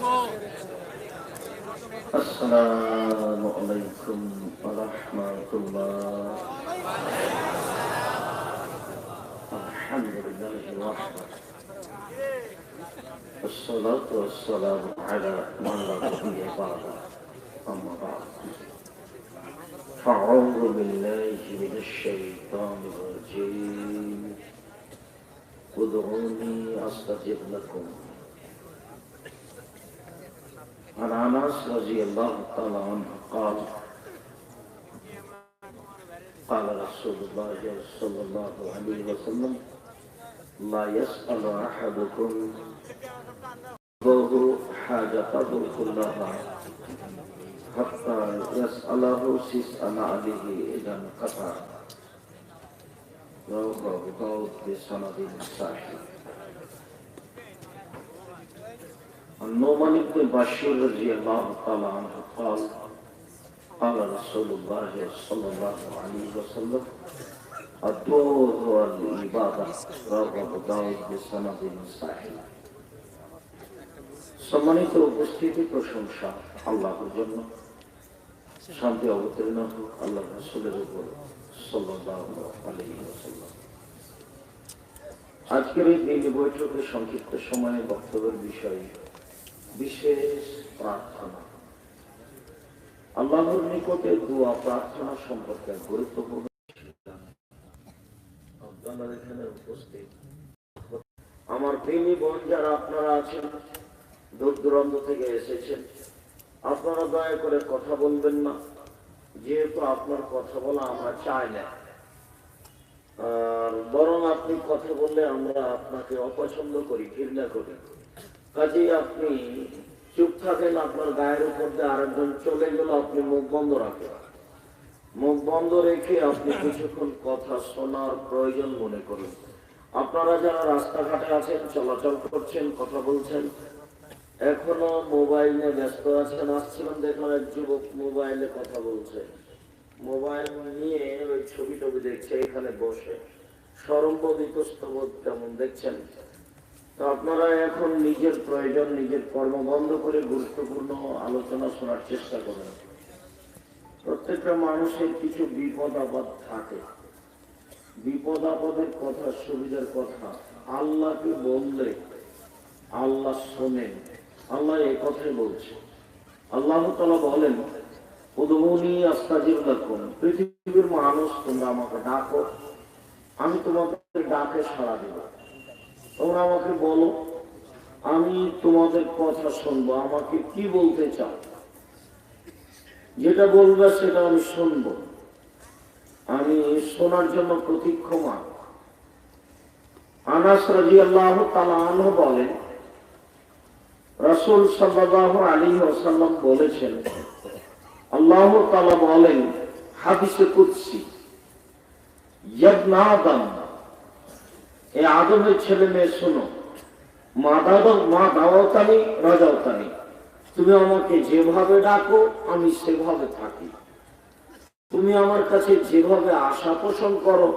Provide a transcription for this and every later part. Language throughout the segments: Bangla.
Assalamualaikum warahmatullahi wabarakatuh. Assalatu wassalamu ala man la nabiyya ba'da. Amma ba'd. A'udzu billahi minasy syaithanir rajim. Ud'uni astajib lakum. عن أنس رضي الله تعالى عنه قال قال رسول الله صلى الله عليه وسلم لا يسأل أحدكم حاجته كلها حتى يسأله عن عليه إذا انقطع رواه أبو داود بسند صحيح. النعمان بن بشير رضي الله تعالى عنه قال قال رسول الله صلى الله عليه وسلم الدعاء والعبادة رواه أبو داود بسند صحيح. সম্মানিত উপস্থিতি, প্রশংসা আল্লাহর জন্য, শান্তি অবতীর্ণ হোক আল্লাহ রাসূলের উপর সাল্লাল্লাহু আলাইহি ওয়াসাল্লাম। আজকের এই দিনী বৈঠকে সংক্ষিপ্ত সময়ে বক্তব্যের বিষয় বিশেষ প্রার্থনা। আল্লাহর নিকটে দোয়া প্রার্থনা সম্পর্কে গুরুত্বপূর্ণ আপনারা এখানে উপস্থিত। আমার দিনী বোন যারা আপনারা আছেন, দূর দূরান্ত থেকে এসেছেন, আপনারা দয়া করে কথা বলবেন না, যেহেতু আপনার কথা বলা আমরা চাই না, আর বরং আপনি কথা বললে আমরা আপনাকে অপছন্দ করি, ঘৃণা করি। কাজেই আপনি চুপ থাকেন, আপনার গায়ের উপর দিয়ে আরেকজন চলে গেল, আপনি মুখ বন্ধ রাখেন। মুখ বন্ধ রেখে আপনি কিছুক্ষণ কথা শোনার প্রয়োজন মনে করুন। আপনারা যারা রাস্তাঘাটে আছেন, চলাচল করছেন, কথা বলছেন, এখনো মোবাইলে ব্যস্ত আছেন, আসছিলাম দেখলাম এক যুবক মোবাইলে কথা বলছে, মোবাইল নিয়ে ওই ছবি টবি দেখছে, এখানে বসে সরম্বদিতস্তবোধ কেমন দেখছেন। তো আপনারা এখন নিজের প্রয়োজন, নিজের কর্ম বন্ধ করে গুরুত্বপূর্ণ আলোচনা শোনার চেষ্টা করেন। প্রত্যেকটা মানুষের কিছু বিপদ আপদ থাকে, বিপদ আপদের কথা, সুবিধার কথা আল্লাহকে বললে আল্লাহ শোনেন। আল্লাহ এই কথাই বলছে। আল্লাহ তাআলা বলেন উদউনি আস্তাজিব লাকুম, পৃথিবীর মানুষ তোমরা আমাকে ডাকো, আমি তোমাদের ডাকে সাড়া দেব। তোমরা আমাকে বলো, আমি তোমাদের কথা শুনবো। আমাকে কি বলতে চাও, যেটা বলবে সেটা আমি শুনবো, আমি শোনার জন্য প্রতীক্ষমান। আনাস রাদিয়াল্লাহু তাআলা আনহু বলেন রাসূল সাল্লাল্লাহু আলাইহি ওয়াসাল্লাম বলেছেন, আল্লাহ তাআলা বলেন হাদিসে কুদসি, ইবনা আদম, এ আদমের ছেলে মেয়ে শোনো, মা দাওয়াতানি রাজাওতানি, তুমি আমাকে যেভাবে ডাকো আমি সেভাবে থাকি, তুমি আমার কাছে যেভাবে আশা পোষণ করো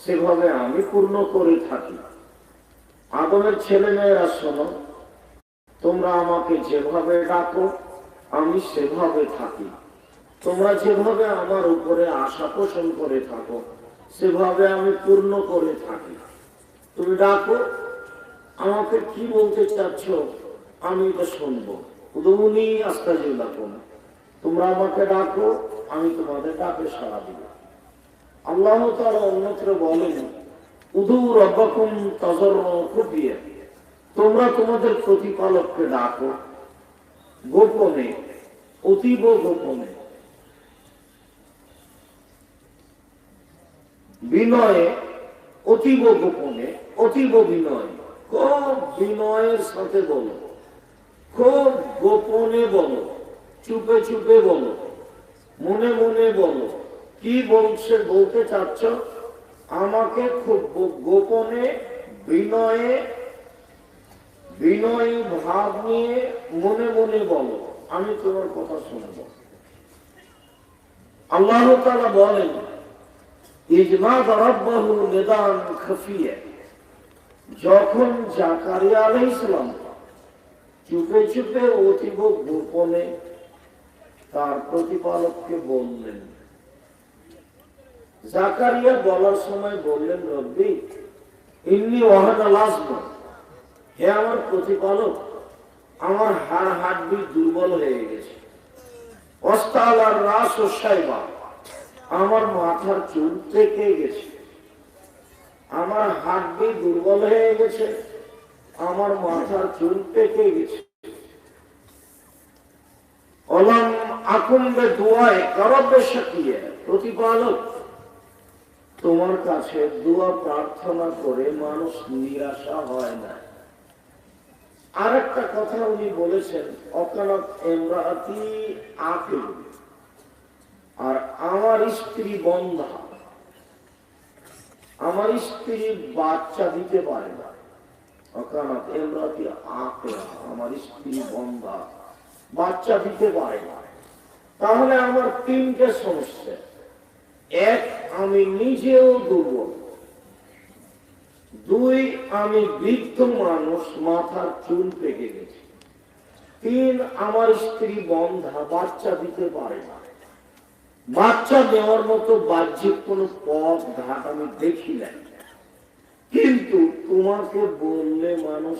সেভাবে আমি পূর্ণ করে থাকি। আদমের ছেলে মেয়েরা শোনো, তোমরা আমাকে যেভাবে ডাকো আমি সেভাবে থাকি, তোমরা যেভাবে আমার উপরে আশা পোষণ করে থাকো সেভাবে আমি পূর্ণ করে থাকি। তুমি ডাকো, আমাকে কি বলতে চাচ্ছ আমি এটা শুনবো। উদউনি আস্তাজিব লাকুম, তোমরা আমাকে ডাকো, আমি তোমাদের ডাকে সাড়া দিব। আল্লাহ তাআলা অন্যত্র বলেন উদউ রাব্বাকুম তাযাররুন খুফিয়া, তোমরা তোমাদের প্রতিপালককে ডাকো গোপনে, অতীব গোপনে, বিনয়ে, অতীব গোপনে, অতীব বিনয়, খুব বিনয়ের সাথে বলো, খুব গোপনে বলো, চুপে চুপে বলো, মনে মনে বলো। কি বলছে, বলতে চাচ্ছ আমাকে খুব গোপনে, বিনয়ে, বিনয়ী ভাব নিয়ে মনে মনে বলো, আমি তোমার কথা শুনব। আল্লাহ তাআলা বলেন ইজমা রাব্বাহু নিদান, যখন জাকারিয়া আলাইহিস সালাম চুপে চুপে অতীব গোপনে তার প্রতিপালককে বললেন। জাকারিয়া বলার সময় বললেন, রব্বি ইন্নী ওয়াহানা লাজমা, হে আমার প্রতিপালক, আমার হাড় হাড্ডি দুর্বল হয়ে গেছে। ওয়াস্তালার রাস ও শাইবা, আমার মাথার চুল পেকে গেছে। আমার হাড্ডি দুর্বল হয়ে গেছে, আমার মাথার চুল পেকে গেছে। অলাম আকুম্বে দুয়ায় করবে শাকিয়ে, প্রতিপালক তোমার কাছে দোয়া প্রার্থনা করে মানুষ নিরাশা হয় না। আরেকটা কথা উনি বলেছেন, অকালত ইমরাতি আকিল, আর আমার স্ত্রী বন্ধা, আমার স্ত্রী বাচ্চা দিতে পারে না। অকালত ইমরাতি আকিল, আমার স্ত্রী বন্ধা, বাচ্চা দিতে পারে না। তাহলে আমার তিনটে সমস্যা। এক, আমি নিজেও দুর্বল। দুই, আমি বৃদ্ধ মানুষ, মাথার চুল পেকে গেছে। তিন, আমার স্ত্রী বন্ধা, বাচ্চা দিতে পারে না। বাচ্চা দেওয়ার মতো বাহ্যিক কোন পথ ঘাট আমি দেখি না। কিন্তু তোমাকে বললে মানুষ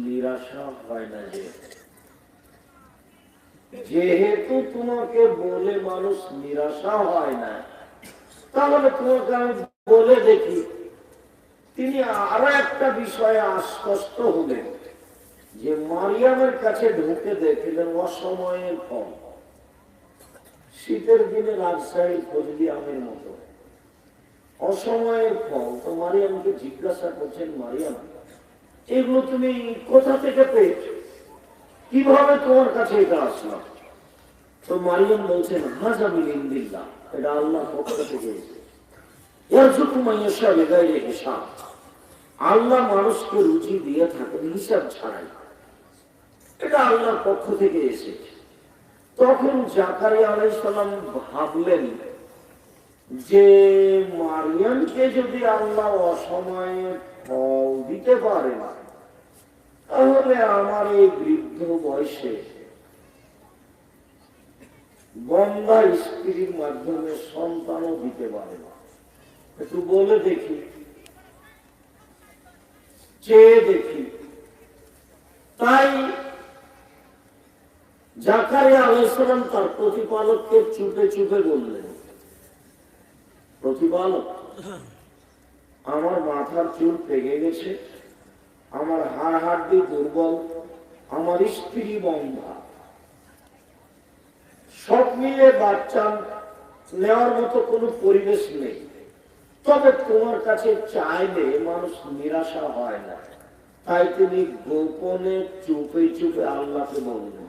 নিরাশা হয় না। যেহেতু তোমাকে বলে মানুষ নিরাশা হয় না, তাহলে তোমাকে আমি বলে দেখি। তিনি আরো একটা বিষয়ে আশ্বস্ত হলেন, যে মারিয়ামের কাছে ঢুকে দেখলেন অসময়ের ফল। শীতের দিনে রাজশাহীর ফজলি আমের মতো অসময়ের ফল। তো মারিয়ামকে জিজ্ঞাসা করছেন, মারিয়াম এগুলো তুমি কোথা থেকে পেয়েছ, কিভাবে তোমার কাছে এটা আসলো? তো মারিয়াম বলছেন, হাজা মিন ইনদিল্লাহ, এটা আল্লাহর পক্ষ থেকে এসেছে। ইয়ারযুকু মান ইয়াশা বিগাইরি হিসাব, আল্লাহ মানুষকে রুচি দিয়ে থাকেন হিসাব ছাড়াই, এটা আল্লাহর পক্ষ থেকে এসেছে। তখন জাকারিয়া আলাইহিস সালাম ভাবলেন যে মারিয়ামকে যদি আল্লাহ অসময়ে ফল দিতে পারে না, তাহলে আমার এই বৃদ্ধ বয়সে বন্ধা স্ত্রীর মাধ্যমে সন্তানও দিতে পারে না। একটু বলে দেখি, চেয়ে দেখি। তাই জাকারিয়া আলাইহিস সালাম তার প্রতিপালককে চুপে চুপে বললেন, প্রতিপালক আমার মাথার চুল পেকে গেছে, আমার হাড় হাড্ডি দুর্বল, আমার স্ত্রী বন্ধা, সব মিলে বাচ্চা নেওয়ার মতো কোনো পরিবেশ নেই। তবে তোমার কাছে চাইলে মানুষ নিরাশা হয় না। তাই তিনি গোপনে চুপে চুপে আল্লাহকে বললেন।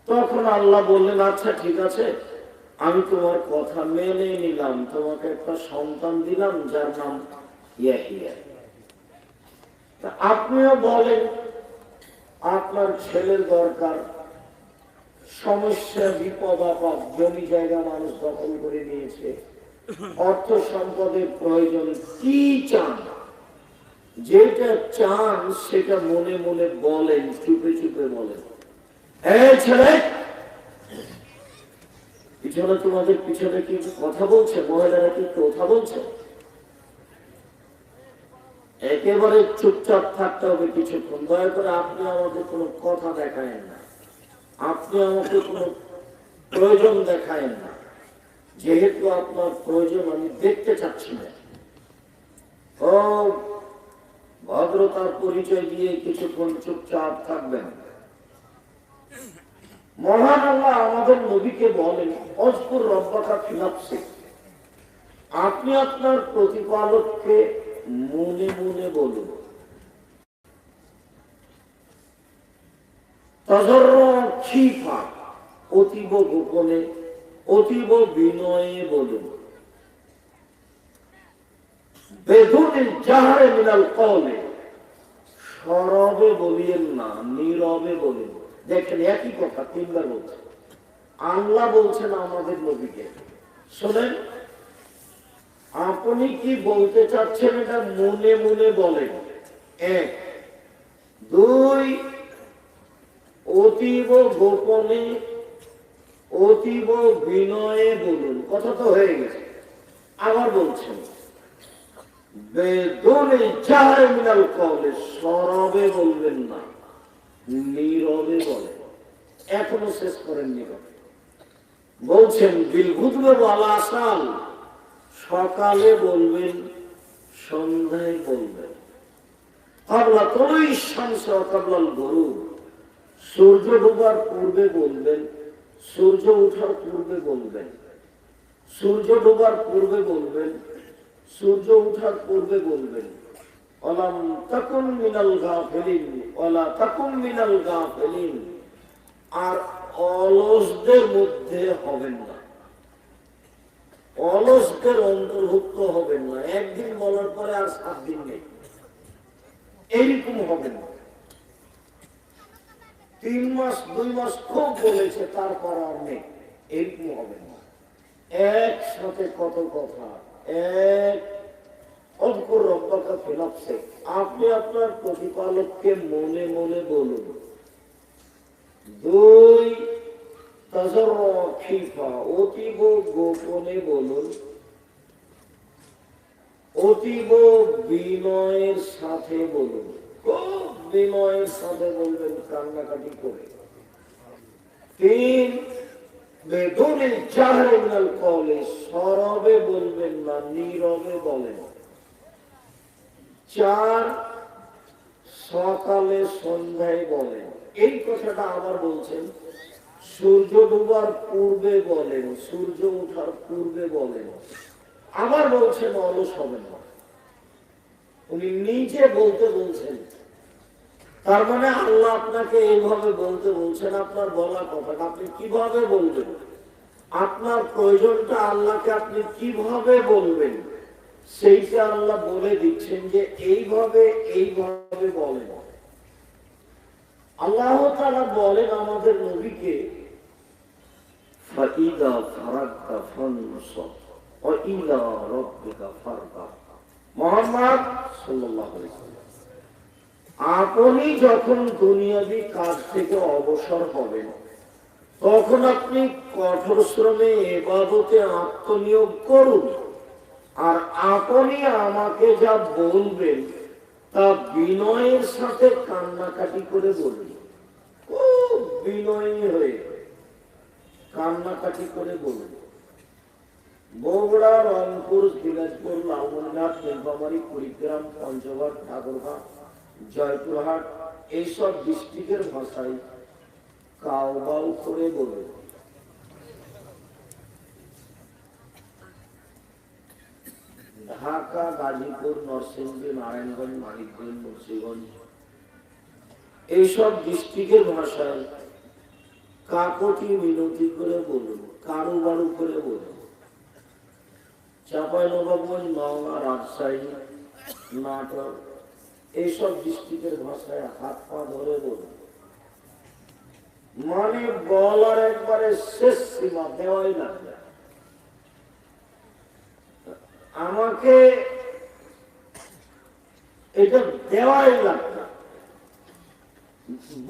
তখন আল্লাহ বললেন, আচ্ছা ঠিক আছে, আমি তোমার কথা মেনে নিলাম, তোমাকে একটা সন্তান দিলাম যার নাম ইয়াহিয়া। আপনিও বলেন আপনার ছেলের দরকার, সমস্যা বিপদ আপদ, জমি জায়গা মানুষ দখল করে নিয়েছে, অর্থ সম্পদের প্রয়োজন, কি চান? যেটা চান সেটা মনে মনে বলেন, চুপে চুপে বলেন। এই ছেলে, পিছনে তোমাদের পিছনে কি কথা বলছে? মহিলারা কি কথা বলছে? একেবারে চুপচাপ থাকতে হবে কিছুক্ষণ। দয়া করে আপনি আমাকে কোনো কথা দেখায়েন না, আপনি আমাকে কোনো প্রয়োজন দেখায়েন না। যেহেতু আপনার প্রয়োজন আমি দেখতে চাচ্ছি না। ও ভদ্রতার পরিচয় দিয়ে কিছুক্ষণ চুপচাপ থাকবেন। মহান আল্লাহ আমাদের নবীকে বলেন, অজকুর রব্বাকা ফি নাফসিক, আপনি আপনার প্রতিপালককে মনে মনে বলুন। তাজাররুআন খিফা, অতীব গোপনে, অতীব বিনয়ে বলুন। বেদুনিল জাহরে মিনাল কওলি, সরবে বলিয়েন না, নীরবে বলুন। দেখেন একই কথা তিনবার বলছে। আল্লাহ বলছেন আমাদের নবীকে, শোনেন আপনি কি বলতে চাচ্ছেন এটা মনে মনে বলেন। এক, দুই, অতীব গোপনে অতীব বিনয়ে বলুন। কথা তো হয়ে গেছে। আবার বলছেন বেদুনে জাহরে মিনাল কওলে, সরবে বলবেন না, নীরবে বলেন। এখনো শেষ করেননি। বলছেন বিল গুদবে ওয়াল আসাল, সকালে বলবেন, সন্ধ্যায় বলবেন। কাবলা তুলুই শামস ওয়া কাবলাল গুরুব, সূর্য ডোবার পূর্বে বলবেন, সূর্য ওঠার পূর্বে বলবেন। সূর্য ডোবার পূর্বে বলবেন, সূর্য ওঠার পূর্বে বলবেন। ওয়ালাম তাকুন মিনাল গাফিলিন, ওয়ালা তাকুন মিনাল গাফিলিন, আর অলসদের মধ্যে হবেন না, অলসদের অন্তর্ভুক্ত হবেন না। একদিন বলার পরে আর 7 দিন নেই, এইরকম হবেন না। 3 মাস 2 মাস খুব বলেছে, তারপর আর নেই, এইরকম হবেন না। একসাথে কত কথা, এক অদ্ভুত রব্বাকা ফিলাপসে, আপনি আপনার প্রতিপালককে মনে মনে বলুন। 2 তাজাররুফা, অতীব গোপনে বলুন, অতীব বিনয়ের সাথে বলুন। খুব বিনয়ের সাথে বলবেন, কান্নাকাটি করে। 3 বেদুনে জাহরে মিনাল কওলে, সরবে বলবেন না, নীরবে বলেন। 4 সকালে সন্ধ্যায় বলেন। এই কথাটা আবার বলছেন, সূর্য ডুবার পূর্বে বলেন, সূর্য ওঠার পূর্বে বলেন। আবার বলছেন অলস হবেন না। উনি নিজে বলতে বলছেন, তার মানে আল্লাহ আপনাকে এইভাবে বলতে বলছেন। আপনার বলা কথাটা আপনি কিভাবে বলবেন, আপনার প্রয়োজনটা আল্লাহকে আপনি কিভাবে বলবেন, সেইটা আল্লাহ বলে দিচ্ছেন যে এইভাবে এইভাবে বলেন। আল্লাহ তাআলা বলেন আমাদের নবীকে, ফাইদা ফারাগতা ফানসব ওয়া ইলা রাব্বিকা ফারগাব। মুহাম্মদ সাল্লাল্লাহু আলাইহি ওয়াসাল্লাম, আপনি যখন দুনিয়াবি কাজ থেকে অবসর হবেন, তখন আপনি কঠোর শ্রমে ইবাদতে আত্মনিয়োগ করুন। আর আপনি আমাকে যা বলবেন তা বিনয়ের সাথে কান্নাকাটি করে বলবেন। খুব বিনয়ী হয়ে কান্নাকাটি করে বলবেন। বগুড়া, রংপুর, দিনাজপুর, লালমনিরহাট, নীলফামারী, কুড়িগ্রাম, পঞ্চগড়, ঠাকুরগাঁও, জয়পুরহাট, এইসব ডিস্ট্রিক্টের ভাষায় কাউবাউ করে বলবেন। ঢাকা, গাজীপুর, নরসিংদী, নারায়ণগঞ্জ, মানিকগঞ্জ, মুন্সিগঞ্জ, এইসব ডিস্ট্রিক্টের ভাষায় কাকতি মিনতি করে বলুন, কারু বারু করে বলুন। চাঁপাইনবাবগঞ্জ, নওগাঁ, রাজশাহী, নাটোর, এইসব ডিস্ট্রিক্টের ভাষায় হাত পা ধরে বলুন। মানে বলার একবারে শেষ সীমা, দেওয়াই লাগবে। আমাকে এটা দেওয়াই লাগবে,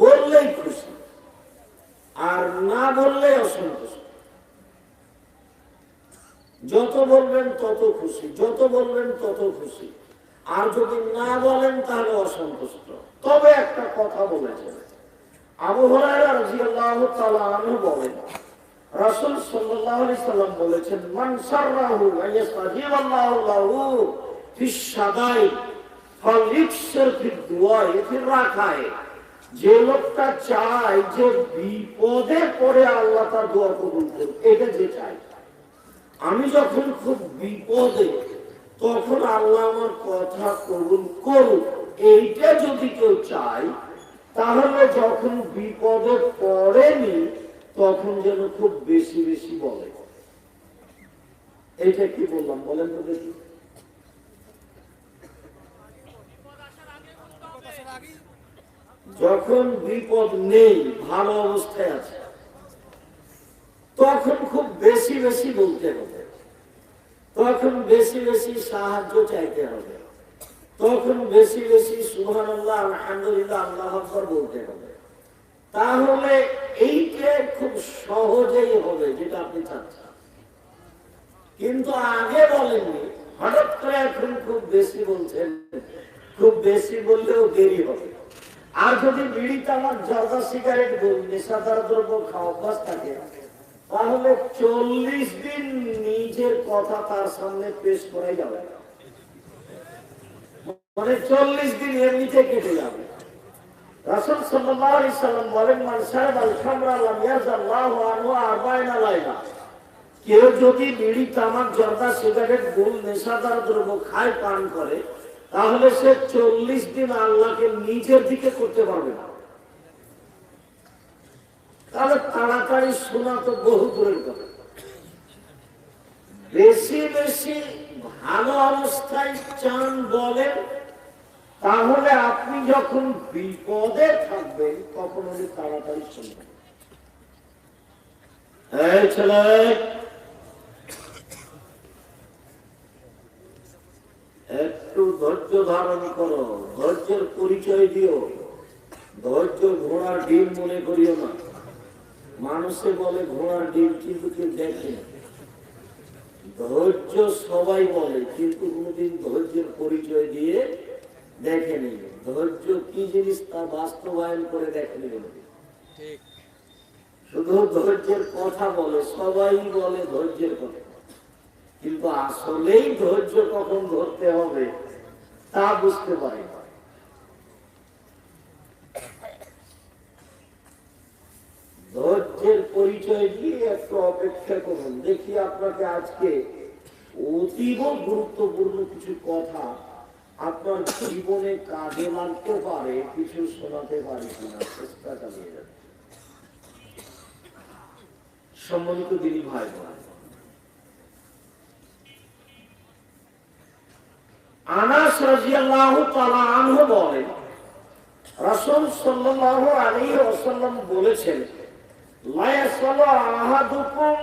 বললেই খুশি, আর না বললে অসন্তুষ্ট। যত বলবেন তত খুশি, যত বলবেন তত খুশি। আর যদি না বলেন তাহলে অসন্তুষ্ট। তবে একটা কথা বলেছেন, আবু হুরায়রা রাদিয়াল্লাহু তাআলা আনহু বলেন, রাসূল সাল্লাল্লাহু আলাইহি সাল্লাম বলেছেন, মান সাররাহু আইয়াসতাজিবাল্লাহু লাহু ফিস সাদাই ফালিকসির ফিদ দুআ ফির রাখায়। যে লোকটা চায় যে বিপদে পড়ে আল্লাহ তার দোয়া কবুল করুন, এটা যে চাই। আমি যখন খুব বিপদে, তখন আল্লাহ আমার কথা কবুল করুন, এইটা যদি কেউ চায়, তাহলে যখন বিপদে পড়েনি তখন যেন খুব বেশি বেশি বলে। এটা কি বললাম বলেন তো দেখি? যখন বিপদ নেই, ভালো অবস্থায় আছে, তখন খুব বেশি বেশি বলতে হবে, তখন বেশি বেশি সাহায্য চাইতে হবে, তখন বেশি বেশি সুবহানাল্লাহ, আলহামদুলিল্লাহ, আল্লাহু আকবার বলতে হবে। তাহলে এইটা খুব সহজেই হবে যেটা আপনি চাচ্ছেন। কিন্তু আগে বলেননি, হঠাৎ করে এখন খুব বেশি বলছেন। খুব বেশি বললেও দেরি হবে। আর যদি বিড়ি তামাক জর্দা সিগারেট নেশাদার দ্রব্য খাওয়া অভ্যাস থাকে, তাহলে 40 দিন নিজের কথা তার সামনে পেশ করাই যাবে, মানে 40 দিন এমনিতে কেটে যাবে। রাসূল সাল্লাল্লাহু আলাইহি সাল্লাম বলেন, মান শারাবাল খামরা লাম ইয়াযাল্লাহু আনহু 40 লাইলা। কেউ যদি বিড়ি তামাক জর্দা সিগারেট গুল নেশাদার দ্রব্য খায়, পান করে, তাহলে সে 40 দিন আল্লাহকে নিজের দিকে করতে পারবে না। তাহলে তাড়াতাড়ি শোনা তো বহু দূরের কথা। বেশি বেশি ভালো অবস্থায় চান বলেন, তাহলে আপনি যখন বিপদে থাকবেন তখন উনি তাড়াতাড়ি শুনবেন। এই ছেলে, একটু ধৈর্য ধারণ করো, ধৈর্যের পরিচয় দিও। ধৈর্য ঘোড়ার ডিম মনে করিও না। মানুষে বলে ঘোড়ার ডিম, কিন্তু কেউ দেখে না। ধৈর্য সবাই বলে, কিন্তু কোনদিন ধৈর্যের পরিচয় দিয়ে দেখেনি। ধৈর্য কি জিনিস তা বাস্তবায়ন করে দেখেনি। শুধু ধৈর্যের কথা বলে, সবাই বলে ধৈর্যের কথা, কিন্তু আসলেই ধৈর্য কখন ধরতে হবে তা বুঝতে পারি না। ধৈর্যের পরিচয় দিয়ে একটু অপেক্ষা করুন, দেখি আপনাকে আজকে অতীব গুরুত্বপূর্ণ কিছু কথা আপনার জীবনে কাজে লাগতে পারে, কিছু শোনাতে পারি কিনা, চেষ্টা চালিয়ে যাবে। সম্মানিত দিনী ভাই বোন, আনাস রাদিয়াল্লাহু তাআলা আনহু বলেন, রাসূল সাল্লাল্লাহু আলাইহি ওয়াসাল্লাম বলেছেন, লা ইয়াসালু আহাদুকুম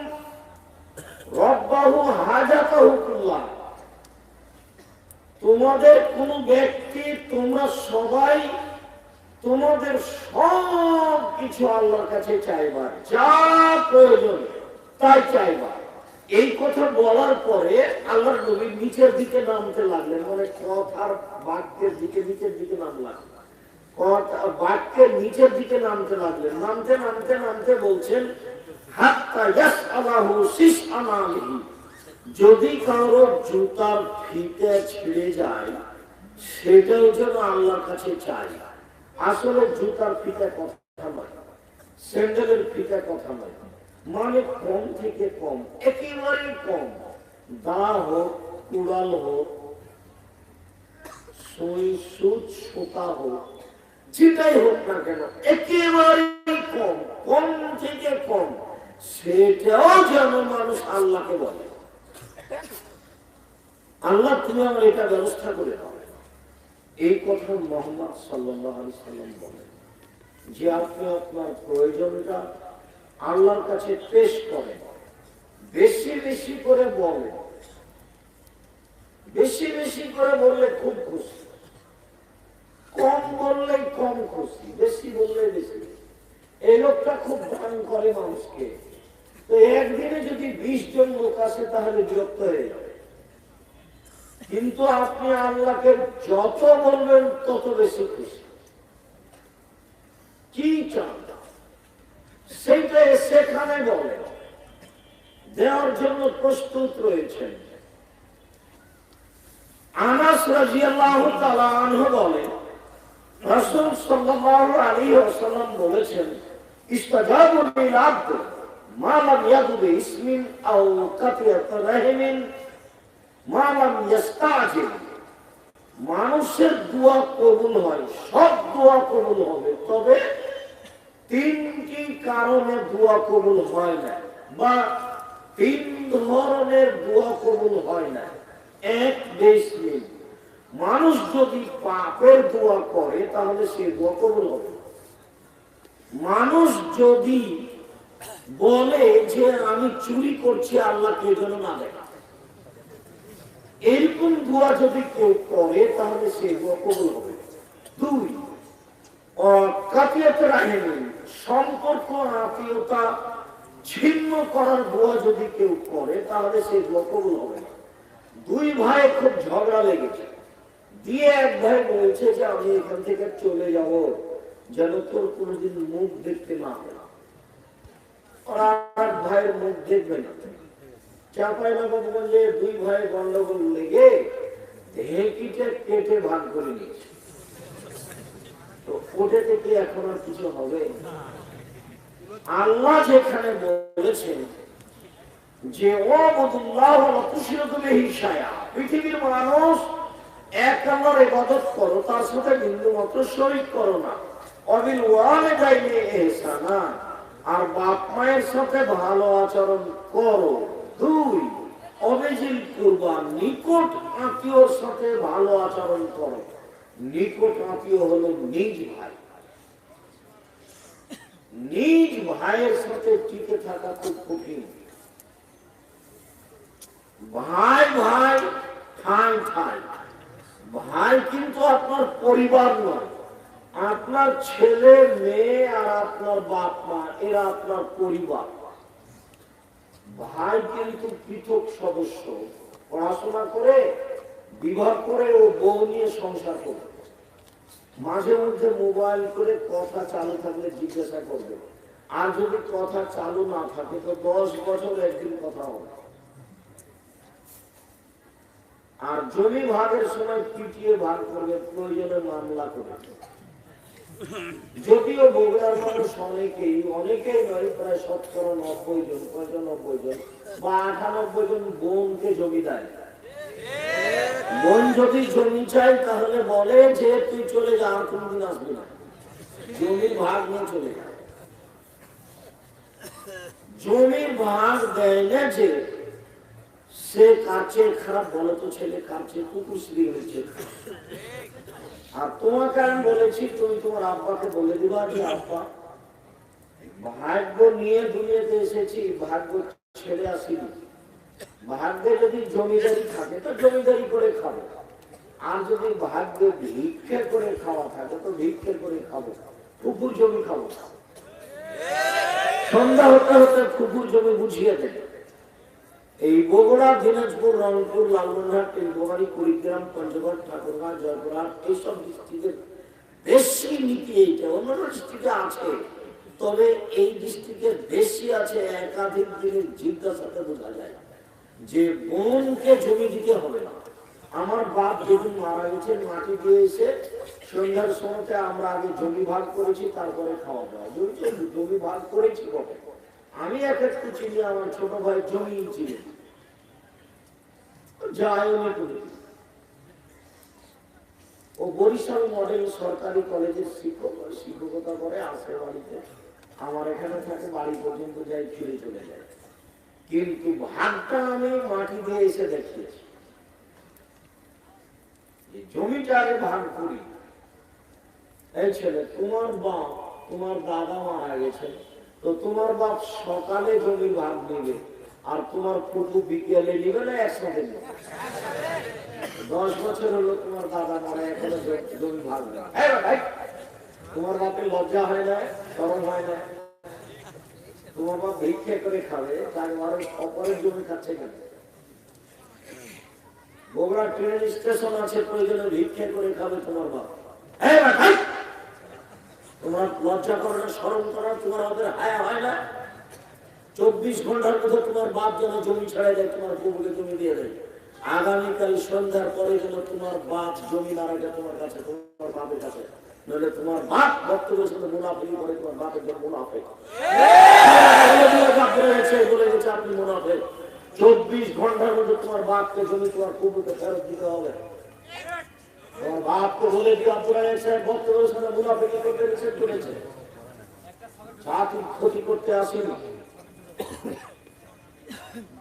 রাব্বাহু হাজাতাহু কুল্লাহ। তোমাদের কোন ব্যক্তি, তোমরা সবাই তোমাদের সব কিছু আল্লাহর কাছে চাইবা, যা প্রয়োজন তাই চাইবা। এই কথা বলার পরে আল্লাহর নবী নিচের দিকে নামতে লাগলেন, মানে কথার বাক্যের দিকে নিচের দিকে নামলেন, বাক্যের নিচের দিকে নামতে লাগলেন। নামতে নামতে নামতে বলছেন, হাত্তা ইয়াসআলাহু সিসআনা আলাইহি। যদি কারো জুতার ফিতে ছিঁড়ে যায়, সেটাও যেন আল্লাহর কাছে চাই। আসলে জুতার ফিতা কথা নয়, স্যান্ডেলের ফিতা কথা নয়, মানে কম থেকে কম, একেবারেই কম। দা হোক, কুড়াল হোক, সুই সুচ সুতা হোক, যেটাই হোক না কেন, একেবারেই কম, কম থেকে কম, সেটাও যেন মানুষ আল্লাহকে বলে, আল্লাহ তুমি আমার এটা ব্যবস্থা করে দাও। এই কথা মুহাম্মদ সাল্লাল্লাহু আলাইহি সাল্লাম বলেন, যে আপনি আপনার প্রয়োজনটা আল্লাহর কাছে পেশ করেন, বেশি বেশি করে বলেন। বেশি বেশি করে বললে খুব খুশি, কম বললে কম খুশি, বেশি বললে বেশি। এই লোকটা খুব দান করে মানুষকে, তো একদিনে যদি 20 জন লোক আসে তাহলে বিরক্ত হয়ে যাবে। কিন্তু আপনি আল্লাহকে যত বলবেন তত বেশি খুশি। কি চান সেইটা সেখানে বলে দেওয়ার জন্য প্রস্তুত রয়েছেন। আনাস রাদিয়াল্লাহু তাআলা আনহু বলেন, রাসূল সাল্লাল্লাহু আলাইহি ওয়াসাল্লাম বলেছেন, ইস্তাজাবু লিল আবদ মা লাম ইয়াদু বিসমিন আও কাতিয়াত রাহিমিন মা লাম ইস্তাজিল। মানুষের দোয়া কবুল হয়, সব দোয়া কবুল হবে, তবে 3টি কারণে দোয়া কবুল হয় না, বা 3 ধরনের দোয়া কবুল হয় না। এক, বেশমিল। মানুষ যদি পাপের দোয়া করে তাহলে সে দোয়া কবুল হবে। মানুষ যদি বলে যে আমি চুরি করছি, আল্লাহকে যেন না দেখা, এরকম দোয়া যদি কেউ করে তাহলে সে দোয়া কবুল হবে। 2, কাতিয়াতে রাখেনি, সম্পর্ক আত্মীয়তা ছিন্ন করার দোয়া যদি কেউ করে তাহলে সেই দোয়া কবুল হবে না। দুই ভাই খুব ঝগড়া লেগেছে, দিয়ে এক ভাই বলছে যে আমি এখান থেকে চলে যাব, যেন তোর কোনোদিন মুখ দেখতে না হয়। আর ভাইয়ের মুখ দেখবে না। চাপাই নবাবগঞ্জে দুই ভাই গন্ডগোল লেগে ঢেকিটা কেটে ভাগ করে নিয়েছে। তো ওটা থেকে এখন আর কিছু হবে? আল্লাহ যেখানে বলেছেন যে পৃথিবীর মানুষ এক আল্লাহর ইবাদত করো, তার সাথে বিন্দু মাত্র শরীক করো না। অবিল ওয়ালিদাইনি ইহসানা, আর বাপ মায়ের সাথে ভালো আচরণ করো। দুই, অবিজিল কুরবা, নিকট আত্মীয়র সাথে ভালো আচরণ করো। নিকট আত্মীয় হলো নিজ ভাই। নিজ ভাইয়ের সাথে টিকে থাকা খুব কঠিন। ভাই ভাই, ঠাই ঠাই। ভাই কিন্তু আপনার পরিবার নয়, আপনার ছেলে মেয়ে আর আপনার বাপ মা, এরা আপনার পরিবার। ভাই কিন্তু পৃথক সদস্য। পড়াশোনা করে, বিবাহ করে ও বউ নিয়ে সংসার করে। মাঝে মধ্যে মোবাইল করে কথা চালু থাকলে জিজ্ঞাসা করবে, আর যদি কথা চালু না থাকে তো 10 বছর একদিন কথা হবে। আর জমি ভাগের সময় পিটিয়ে ভাগ করবে, প্রয়োজনে মামলা করে। যদিও বগুড়ার মানুষ অনেকেই নয়, প্রায় 90 জন, 95 জন বা 98 জন বোনকে জমি দেয়। বোন যদি জমি চাই তাহলে বলে যে তুই চলে যা, আর কোনদিন আসবি না, জমির ভাগ নিয়ে চলে যা। জমির ভাগ দেয় না যে সে কাছে খারাপ, বলো তো ছেলে কাছে কুকুর শ্রী হয়েছে। আর তোমাকে আমি বলেছি তুমি তোমার আব্বাকে বলে দিবা যে আব্বা, ভাগ্য নিয়ে দুনিয়াতে এসেছি, ভাগ্য ছেড়ে আসিনি। ভাগ্যে যদি জমিদারি থাকে তো জমিদারি করে খাবো, আর যদি ভাগ্যে ভিক্ষে করে খাওয়া থাকে তো ভিক্ষে করে খাবো, কুকুর জমি খাবো। সন্ধ্যা হতে হতে কুকুর জমি বুঝিয়ে দেবে। এই বগুড়া, দিনাজপুর, রংপুর, লালমনিরহাট, টেলগোবাড়ি, কুড়িগ্রাম, পঞ্চগড়, ঠাকুরগাঁ, জয়পুরহাট এইসব ডিস্ট্রিক্টের বেশি নীতি এইটা। অন্যান্য ডিস্ট্রিক্টে আছে, তবে এই ডিস্ট্রিক্টে বেশি আছে। একাধিক দিনের জিজ্ঞাসাতে বোঝা যায় যে বোনকে জমি দিতে হবে না। আমার বাপ যেদিন মারা গেছে, মাটি দিয়ে এসে সন্ধ্যার সময়তে আমরা আগে জমি ভাগ করেছি, তারপরে খাওয়া দাওয়া। জমি ভাগ করেছি বটে, আমি এক একটু চিনি, আমার ছোট ভাই জমি চিনি, যাই করি। ও বরিশাল মডেল সরকারি কলেজের শিক্ষক, শিক্ষকতা করে, আসে বাড়িতে। আমার এখানে থাকে, বাড়ি পর্যন্ত যাই, ফিরে চলে যায়। কিন্তু ভাগটা আমি মাটি দিয়ে এসে দেখিয়েছি। জমিটা আগে ভাগ করি। এই ছেলে, তোমার বাপ, তোমার দাদা মারা গেছে, তো তোমার বাপ সকালে জমি ভাগ নেবে, আর তোমার ফুটু বিকেলে নিবে না একসাথে নেবে? 10 বছর হলো তোমার দাদা মারা, এখনো জমি ভাগ নেবে। তোমার বাপের লজ্জা হয় না, শরম হয় না? তোমার বাপ ভিক্ষে করে খাবে, তার মানুষ অপরের জমি খাচ্ছে কেন? বগুড়া ট্রেন স্টেশন আছে, প্রয়োজনে ভিক্ষে করে খাবে তোমার বাপ। তোমার লজ্জা করে না, শরম করা তোমার ওদের হায়া হয় না? 24 ঘন্টার মধ্যে তোমার বাপ যেন জমি ছাড়াই দেয়, তোমার বউকে জমি দিয়ে দেয়। আগামীকাল সন্ধ্যার পরে যেন তোমার বাপ জমি না রাখে তোমার কাছে, তোমার বাপের কাছে। নইলে তোমার বাপ বক্তব্যের সাথে মুনাফিকি করে, তোমার বাপের জন্য মুনাফিক বলে গেছে আপনি মুনাফিক। 24 ঘন্টার মধ্যে তোমার বাপকে জমি তোমার বউকে ফেরত দিতে হবে। তোমার বাপকে বলে দিয়ে আপনারা এসে বক্তব্যের সাথে মুনাফিকি করতে নিষেধ করেছে। জাতির ক্ষতি করতে আসেনি,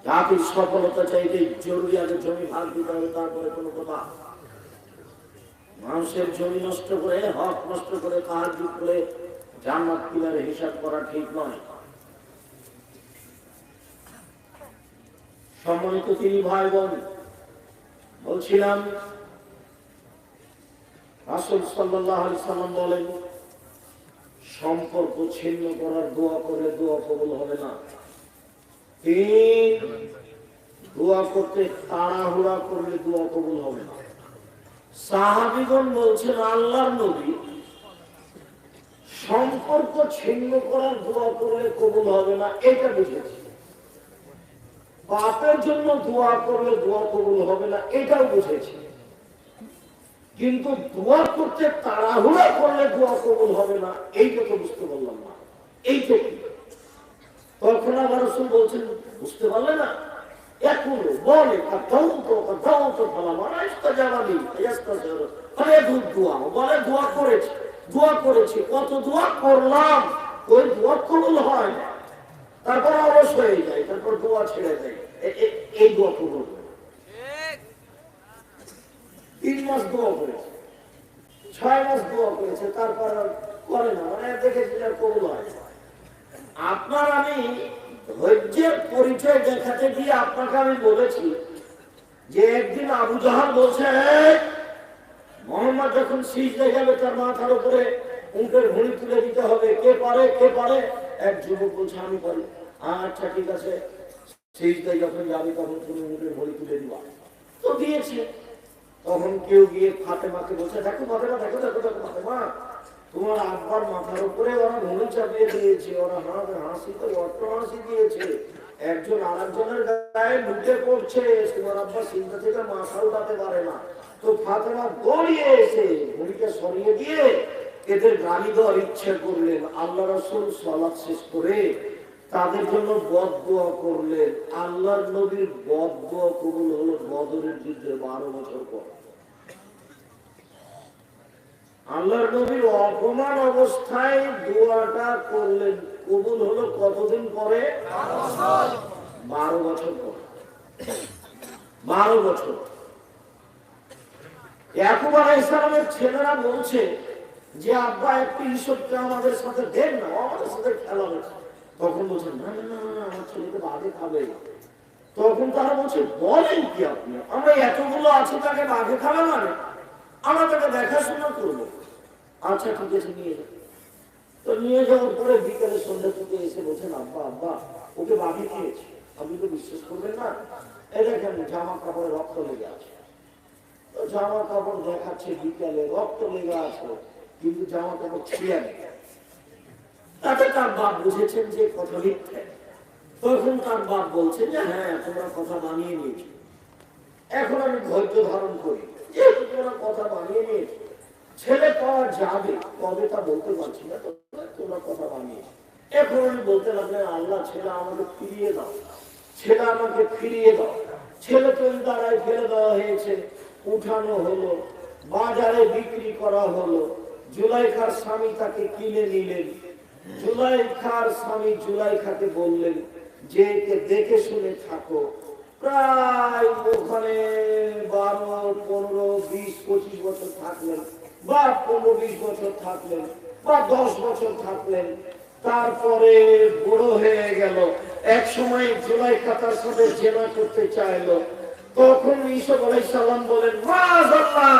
জাতির সফলতা চাইতে জরুরি আগে জমি ভাগ দিতে হবে, তারপরে কোনো কথা। মানুষের জমি নষ্ট করে, হক নষ্ট করে, তাহাজ্জুদ করে জান্নাত কিনারে হিসাব করা ঠিক নয়। সম্মানিত তিনি ভাই বোন, বলছিলাম রাসূল সাল্লাল্লাহু আলাইহি সাল্লাম বলেন, সম্পর্ক ছিন্ন করার দোয়া করলে দোয়া কবুল হবে না। 3, দোয়া করতে তাড়াহুড়া করলে দোয়া কবুল হবে না। সাহাবীগণ বলছেন আল্লাহর নবী সম্পর্ক ছিন্ন করার দোয়া করলে কবুল হবে না, এটা বুঝেছি। পাপের জন্য দোয়া করলে দোয়া কবুল হবে না, এটাও বুঝেছি। কিন্তু দোয়া করতে তাড়াহুড়া করলে দোয়া কবুল হবে না, এইটা তো বুঝতে পারলাম না। এইটা কি? তখন আবার রাসূল বলছেন বুঝতে পারলে না, এখন বলে দোয়া করেছি, কত দোয়া করলাম, ওই দোয়া কবুল হয় না, তারপর অলস হয়ে যায়, তারপর দোয়া ছেড়ে দেয়, এই দোয়া কবুল। 3 মাস দোয়া করেছে, 6 মাস দোয়া করেছে, তারপর করে না, মানে দেখেছিলাম কবুল হয়। আপনার আমি ধৈর্যের পরিচয় দেখাতে গিয়ে আপনাকে আমি বলেছি যে একদিন আবু জাহাল বলছে মোহাম্মদ যখন সিজদায় যাবে তার মাথার উপরে উটের ঘুড়ি তুলে দিতে হবে, কে পারে কে পারে? এক যুবক বলছে আমি পারি। আচ্ছা ঠিক আছে, সিজদায় যখন যাবে তখন তুমি উটের ঘুড়ি তুলে দিবা। তো দিয়েছে। তখন কেউ গিয়ে ফাতেমাকে বলছে দেখো ফাতেমা, দেখো দেখো দেখো ফাতেমা, তোমার আব্বার মাথার উপরে ওরা ঘুড়ি চাপিয়ে দিয়েছে, ওরা হাসি তো অট্ট হাসি দিয়েছে, একজন আরেকজনের গায়ে ঢুকে পড়ছে, তোমার আব্বা চিন্তা থেকে মাথা উঠাতে পারে না। তো ফাতেমা দৌড়িয়ে এসে ঘুড়িকে সরিয়ে দিয়ে এদের গালি দেওয়ার ইচ্ছা করলেন। আল্লাহ রাসূল সালাত শেষ করে তাদের জন্য বদদোয়া করলেন। আল্লাহর নবীর বদদোয়া কবুল হলো বদরের যুদ্ধে 12 বছর পর। আল্লাহর নবীর অপমান অবস্থায় দোয়াটা করলেন, কবুল হলো কতদিন পরে? 12 বছর পর। 12 বছর। ইয়াকুব আলাইহিস সালামের ছেলেরা বলছে যে আব্বা একটু ইসবকে আমাদের সাথে দেন না, আমাদের সাথে খেলাবে। তখন বলছেন না না না, আমার ছেলেকে বাঘে খাবে। তখন তারা বলছে বলেন কি আপনি, আমরা এতগুলো আছি তাকে বাঘে খাবে মানে, আমরা তাকে দেখাশোনা করবো। আচ্ছা ঠিক আছে নিয়ে যাও। তো নিয়ে যাওয়ার পরে বিকেলে সন্ধ্যা থেকে এসে বলছেন আব্বা আব্বা ওকে বাঘে খেয়েছে। আপনি তো বিশ্বাস করবেন না, এই দেখেন জামা কাপড়ে রক্ত লেগে আছে। তো জামা কাপড় দেখাচ্ছে বিকেলে রক্ত লেগে আছে, কিন্তু জামা কাপড় ছিঁড়ে নেই। তাতে তার বাপ বুঝেছেন যে কথা মিথ্যে। তখন তার বাপ বলছেন যে হ্যাঁ তোমরা কথা বানিয়ে নিয়েছো, এখন আমি ধৈর্য ধারণ করি, যেহেতু তোমরা কথা বানিয়ে নিয়েছো, ছেলে পাওয়া যাবে কবে তা বলতে পারছি না, তোমরা কথা বানিয়েছো। এখন আমি বলতে লাগলেন আল্লাহ ছেলে আমাকে ফিরিয়ে দাও, ছেলে আমাকে ফিরিয়ে দাও। ছেলে তো দ্বারায় ফেলে দেওয়া হয়েছে, উঠানো হলো, বাজারে বিক্রি করা হলো। জুলাইখার স্বামী তাকে কিনে নিলেন। জুলাইখার স্বামী জুলাইখাকে বললেন যে একে দেখে শুনে থাকো। প্রায় ওখানে 12, 15, 20, 25 বছর থাকলেন, বা 15, 20 বছর থাকলেন, বা 10 বছর থাকলেন। তারপরে বড় হয়ে গেল, এক সময় জুলাইখা তার সাথে জেনা করতে চাইলো। তখন ইউসুফ আলাইহিস সালাম বলেন মাআযাল্লাহ,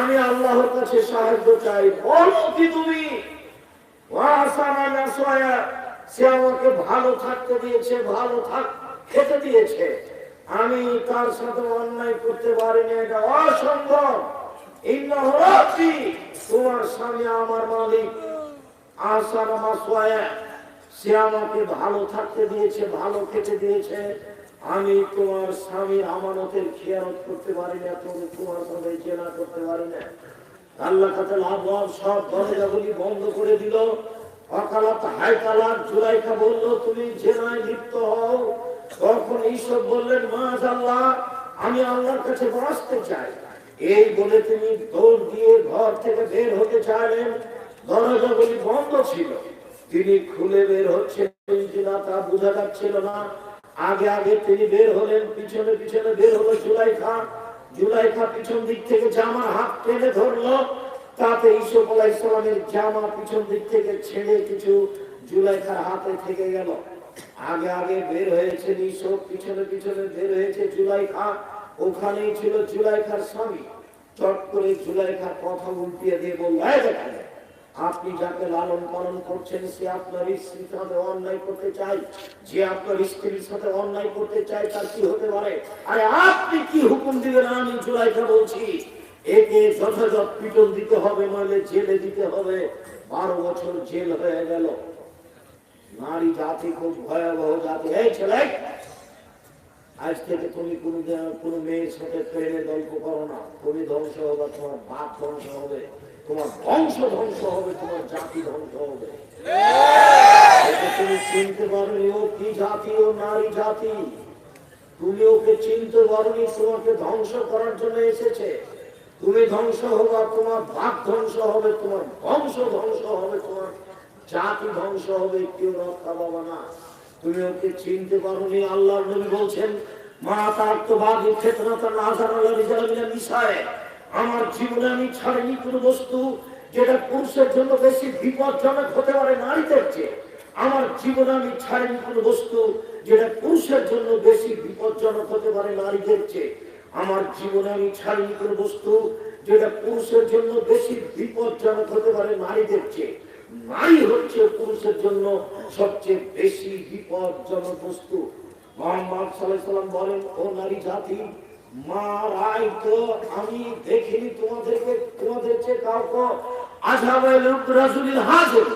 আমি আল্লাহর কাছে সাহায্য চাই, বলো কি তুমি? সে আমাকে ভালো থাকতে দিয়েছে, ভালো খেতে দিয়েছে, আমি তার সাথে অন্যায় করতে পারিনি, এটা অসম্ভব। তোমার স্বামী আমার মালিক, সে আমাকে ভালো থাকতে দিয়েছে, ভালো খেতে দিয়েছে, আমি তোমার স্বামীর আমানতের খেয়ানত করতে পারি না, তুমি তোমার সাথে জেনা করতে পারি না। আল্লাহ কাছে লাভ সব দরজাগুলি বন্ধ করে দিল। অকালাত হায়কালাত জুলাইখা বলল তুমি জেনায় লিপ্ত হও। তখন ঈশ্বর বললেন মাআযাল্লাহ, আমি আল্লাহর কাছে বাঁচতে চাই। এই বলে তিনি দৌড় দিয়ে ঘর থেকে বের হতে চাইলেন। দরজাগুলি বন্ধ ছিল, তিনি খুলে বের হচ্ছেন কিনা তা বোঝা যাচ্ছিল না। আগে আগে তিনি বের হলেন, পিছনে পিছনে বের হলো জুলাইখা। জুলাইখা পিছন দিক থেকে জামার হাত টেনে ধরলো, তাতে ইউসুফ আলাইহিস সালামের জামা পিছন দিক থেকে ছেড়ে কিছু জুলাইখার হাতে থেকে গেল। আগে আগে বের হয়েছে ইউসুফ, পিছনে পিছনে বের হয়েছে জুলাইখা। ওখানেই ছিল জুলাইখার স্বামী। চট করে জুলাইখার কথা উল্টিয়ে দিয়ে বলল, এই দেখেন আপনি যাকে লালন পালন করছেন সে আপনার স্ত্রীর সাথে অন্যায় করতে চায়, যে আপনার স্ত্রীর সাথে অন্যায় করতে চায় তার কি হতে পারে? আরে আপনি কি হুকুম দিবেন? আমি জুলাইখা বলছি, একে যথাযথ পিটন দিতে হবে, নইলে জেলে দিতে হবে। 12 বছর জেল হয়ে গেল। নারী জাতি খুব ভয়াবহ জাতি। এই ছেলে, আজ থেকে তুমি কোনো মেয়ের সাথে প্রেমে গল্প করো না। তুমি ধ্বংস হবে, তোমার বাপ ধ্বংস হবে, তোমার বংশ ধ্বংস হবে, তোমার জাতি ধ্বংস হবে। তুমি চিনতে পারোনি ও কি জাতি, ও নারী জাতি। তুমি ওকে চিনতে পারোনি, তোমাকে ধ্বংস করার জন্য এসেছে। তুমি ধ্বংস হবে, তোমার বাপ ধ্বংস হবে, তোমার বংশ ধ্বংস হবে, তোমার জাতি ধ্বংস হবে, কেউ রক্ষা পাবে না। তুমি ওকে চিনতে পারোনি। আল্লাহর নবী বলছেন, মা তার তো বাদি ফিতনাত নাযার আলা রিজালিন নিসায়ে, আমার জীবনে আমি ছাড়িনি কোনো বস্তু যেটা পুরুষের জন্য বেশি বিপজ্জনক হতে পারে নারীদের চেয়ে। আমার জীবনে আমি ছাড়িনি কোনো বস্তু যেটা পুরুষের জন্য বেশি বিপজ্জনক হতে পারে নারীদের চেয়ে। আমার জীবনে আমি ছাড়িনি কোনো বস্তু যেটা পুরুষের জন্য বেশি বিপজ্জনক হতে পারে নারীদের চেয়ে। নারী হচ্ছে পুরুষের জন্য সবচেয়ে বেশি বিপজ্জনক বস্তু। মুহাম্মদ সাল্লাল্লাহু আলাইহি ওয়াসাল্লাম বলেন, ও নারী জাতি, মা রাই তো আমি দেখিনি তোমাদের চেয়ে কাউকে আযাবাল রাজুলিল হাজির,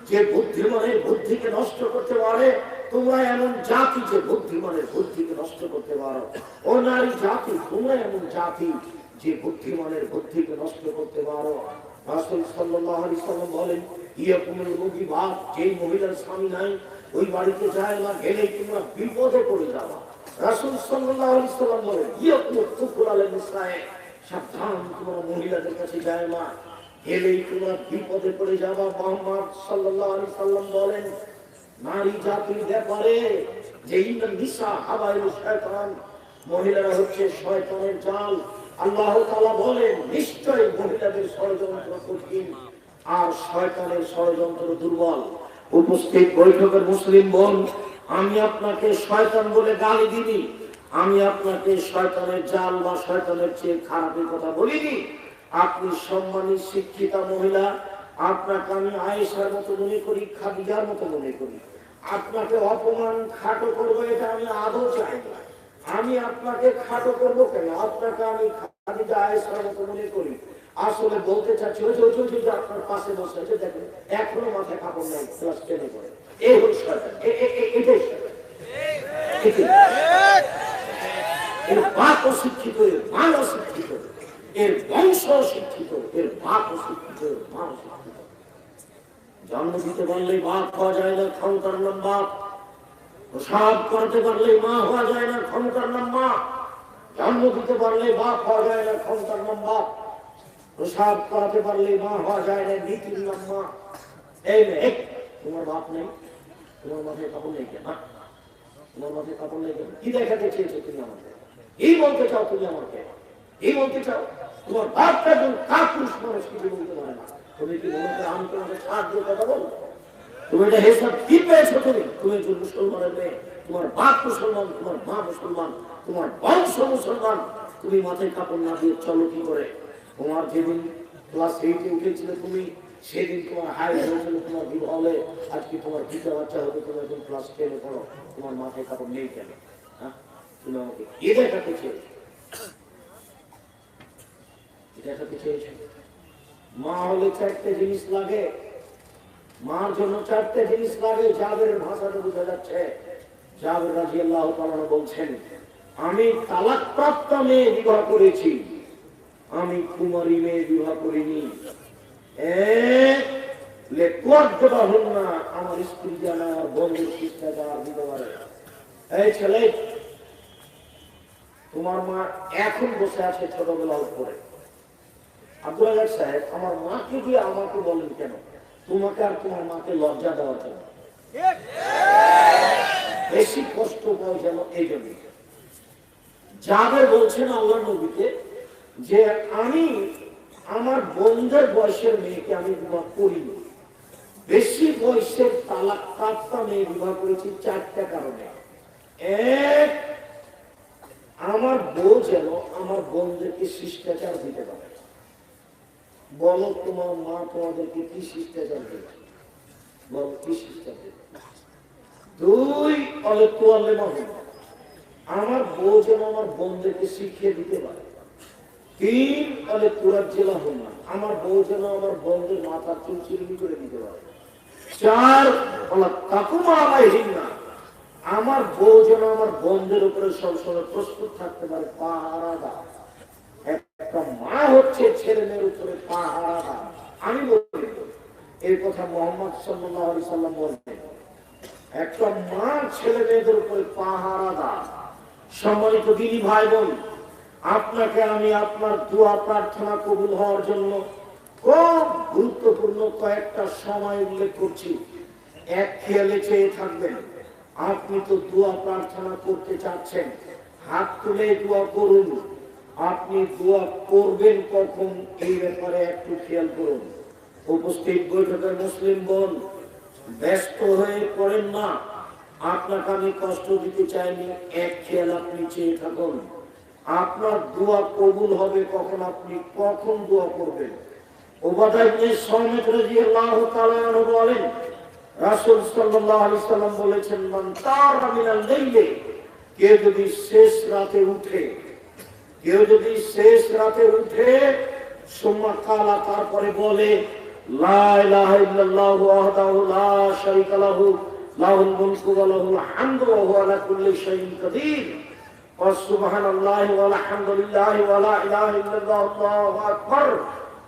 যে বুদ্ধিমানের বুদ্ধিকে নষ্ট করতে পারে। তোমরা এমন জাতি যে বুদ্ধিমানের বুদ্ধিকে নষ্ট করতে পারো। ও নারী জাতি, তোমরা এমন জাতি যে বুদ্ধিমানের বুদ্ধিকে নষ্ট করতে পারো। রাসূল সাল্লাল্লাহু আলাইহি ওয়াসাল্লাম বলেন, ইয়াকুমুল মুগিবাত, যেই মহিলার স্বামী নাই ওই বাড়িতে যায় না, গেলেই তোমরা বিপদে পড়ে যাওয়া। রাসূল সাল্লাল্লাহু আলাইহি ওয়াসাল্লাম বলেন, ইয়াকুমুল তুকুল নিসায়ে, সাবধান তোমরা মহিলাদের কাছে যায় না, গেলেই তোমরা বিপদে পড়ে যাওয়া। মুহাম্মদ সাল্লাল্লাহু আলাইহি ওয়াসাল্লাম বলেন, নারী জাতির ব্যাপারে যে ইন্নান নিসা হাওয়াইল শয়তান, মহিলারা হচ্ছে শয়তানের জাল। আল্লাহ তাআলা বলেন, নিশ্চয় মহিলাদের ষড়যন্ত্র কঠিন আর শয়তানের ষড়যন্ত্র দুর্বল। উপস্থিত বৈঠকের মুসলিম বোন, আমি আপনাকে শয়তান বলে গালি দিনি, আমি আপনাকে শয়তানের জাল বা শয়তানের চেয়ে খারাপের কথা বলিনি। আপনি সম্মানী শিক্ষিতা মহিলা, আপনাকে আমি আয়েশার মতো মনে করি, খাদিজার মতো মনে করি। আপনাকে অপমান খাটো করবো এটা আমি আদৌ চাই না। আমি আপনাকে খাটো করবো কেন? আপনাকে আমি খাদিজা আয়েশার মতো মনে করি। আসলে বলতে চাচ্ছি, ওই যে আপনার পাশে বসে আছে দেখেন, এখনো মাথায় কাপড় নাই, ক্লাস 10 এ পড়ে। এই হল শয়তান, এটাই শয়তান। এর বাপ অশিক্ষিত, এর মা অশিক্ষিত, এর বংশ অশিক্ষিত, এর বাপ অশিক্ষিত, এর মা অশিক্ষিত। জন্ম দিতে পারলে বাপ হওয়া যায় না, ক্ষমতার নাম বাপ। প্রসাব করতে পারলে মা হওয়া যায় না, ক্ষমতার নাম মা। জন্ম দিতে পারলে বাপ হওয়া যায় না, ক্ষমতার নাম বাপ। প্রসাব করাতে পারলে মা হওয়া যায় না, নীতির নাম মা। এই মেয়ে, তোমার বাপ নেই, তোমার মাথায় কাপড় নেই কেন? তোমার মাথায় কাপড় নেই কেন? কি দেখাতে চেয়েছো তুমি আমাকে? এই বলতে চাও তুমি আমাকে? এই বলতে চাও তোমার বাপটা একজন কাপুরুষ মানুষ কিছু বলতে পারে না? তুমি কি মনে করো আমি তোমাকে সাহায্য কথা বলবো? তুমি এটা হিসাব কি পেয়েছো? তুমি একজন মুসলমানের মেয়ে, তোমার বাপ মুসলমান, তোমার মা মুসলমান, তোমার বংশ মুসলমান, তুমি মাথায় কাপড় না দিয়ে চলো কি করে? তোমার যেদিন ক্লাস 8 এ উঠেছিল তুমি, সেদিন তোমার হাই হয়েছিল, তোমার বিবাহ হলে আজকে তোমার পিতা বাচ্চা হবে, তুমি এখন ক্লাস 10 এ পড়ো, তোমার মাথায় কাপড় নেই কেন? হ্যাঁ, তুমি আমাকে এ দেখাতে চেয়েছো, দেখাতে চেয়েছো। মা হলে 4টে জিনিস লাগে, মার জন্য 4টে জিনিস লাগে। জাবেরের ভাষাতে বোঝা যাচ্ছে। জাবের রাদিয়াল্লাহু তাআলা বলছেন, আমি তালাকপ্রাপ্ত মেয়ে বিবাহ করেছি, আমি কুমারী মেয়ে বিবাহ করিনি। আমার স্ত্রী জানা, আমার বন্ধুর শিষ্টাচার দিতে পারে। এই ছেলে, তোমার মা এখন বসে আছে ছোটবেলার উপরে। আব্দুল রাজ্জাক সাহেব, আমার মাকে দিয়ে আমাকে বলেন কেন? তোমাকে আর তোমার মাকে লজ্জা দেওয়ার জন্য, বেশি কষ্ট পাও যেন এই জন্য। জাবের বলছেন আল্লাহর নবীকে যে আমি আমার বন্ধুর বয়সের মেয়েকে আমি বিবাহ করিনি, বেশি বয়সের তালাকপ্রাপ্ত মেয়ে বিবাহ করেছি 4টা কারণে। এক, আমার বউ যেন আমার বন্ধুকে শিষ্টাচার দিতে পারে। বলো তোমার মা তোমাদেরকে কি শিষ্টাচার দেবে, বলো কি শিষ্টাচার দেবে। দুই, আমার বউ যেন আমার বোনদেরকে শিখিয়ে দিতে পারে। তিন, আমার বউ যেন আমার বোনদের মাথার চুল চিরুনি করে দিতে পারে। চার, আমার বউ যেন আমার বোনদের উপরে সবসময় প্রস্তুত থাকতে পারে, পাহারাদার। একটা মা হচ্ছে ছেলে মেয়ের উপরে পাহারাদার। আমি বলি এই কথা মুহাম্মদ সাল্লাল্লাহু আলাইহি সাল্লাম বলেন, একটা মা ছেলে মেয়েদের উপরে পাহারাদার। সম্মানিত দিনী ভাই বোন, আপনাকে আমি আপনার দোয়া প্রার্থনা কবুল হওয়ার জন্য খুব গুরুত্বপূর্ণ কয়েকটা সময় উল্লেখ করছি। এক খেয়ালে চেয়ে থাকবেন, আপনি তো দোয়া প্রার্থনা করতে চাচ্ছেন, হাত তুলে দোয়া করুন। আপনি দোয়া করবেন কখন এই ব্যাপারে একটু খেয়াল করুন। উপস্থিত বৈঠকের মুসলিম বোন, ব্যস্ত হয়ে পড়েন না, আপনাকে আমি কষ্ট দিতে চাইনি। এক খেয়াল আপনি চেয়ে থাকুন, আপনার দোয়া কবুল হবে কখন, আপনি কখন দোয়া করবেন। উবাদা ইবনে সামিত রাদিয়াল্লাহু তাআলা আনহু বলেন, রাসূল সাল্লাল্লাহু আলাইহি সাল্লাম বলেছেন, মান তারা মিনাল লাইলি, কেউ যদি শেষ রাতে উঠে, কেউ যদি শেষ রাতে উঠে, সুম্মা কালা, তারপরে বলে, লা ইলাহা ইল্লাল্লাহু ওয়াহদাহু লা শারীকা লাহু লাহুল মুলকু ওয়া লাহুল হামদু ওয়া হুয়া আলা কুল্লি শাইইন কাদির, ওয়া সুবহানাল্লাহি ওয়া আলহামদুলিল্লাহি ওয়া লা ইলাহা ইল্লাল্লাহু আল্লাহু আকবার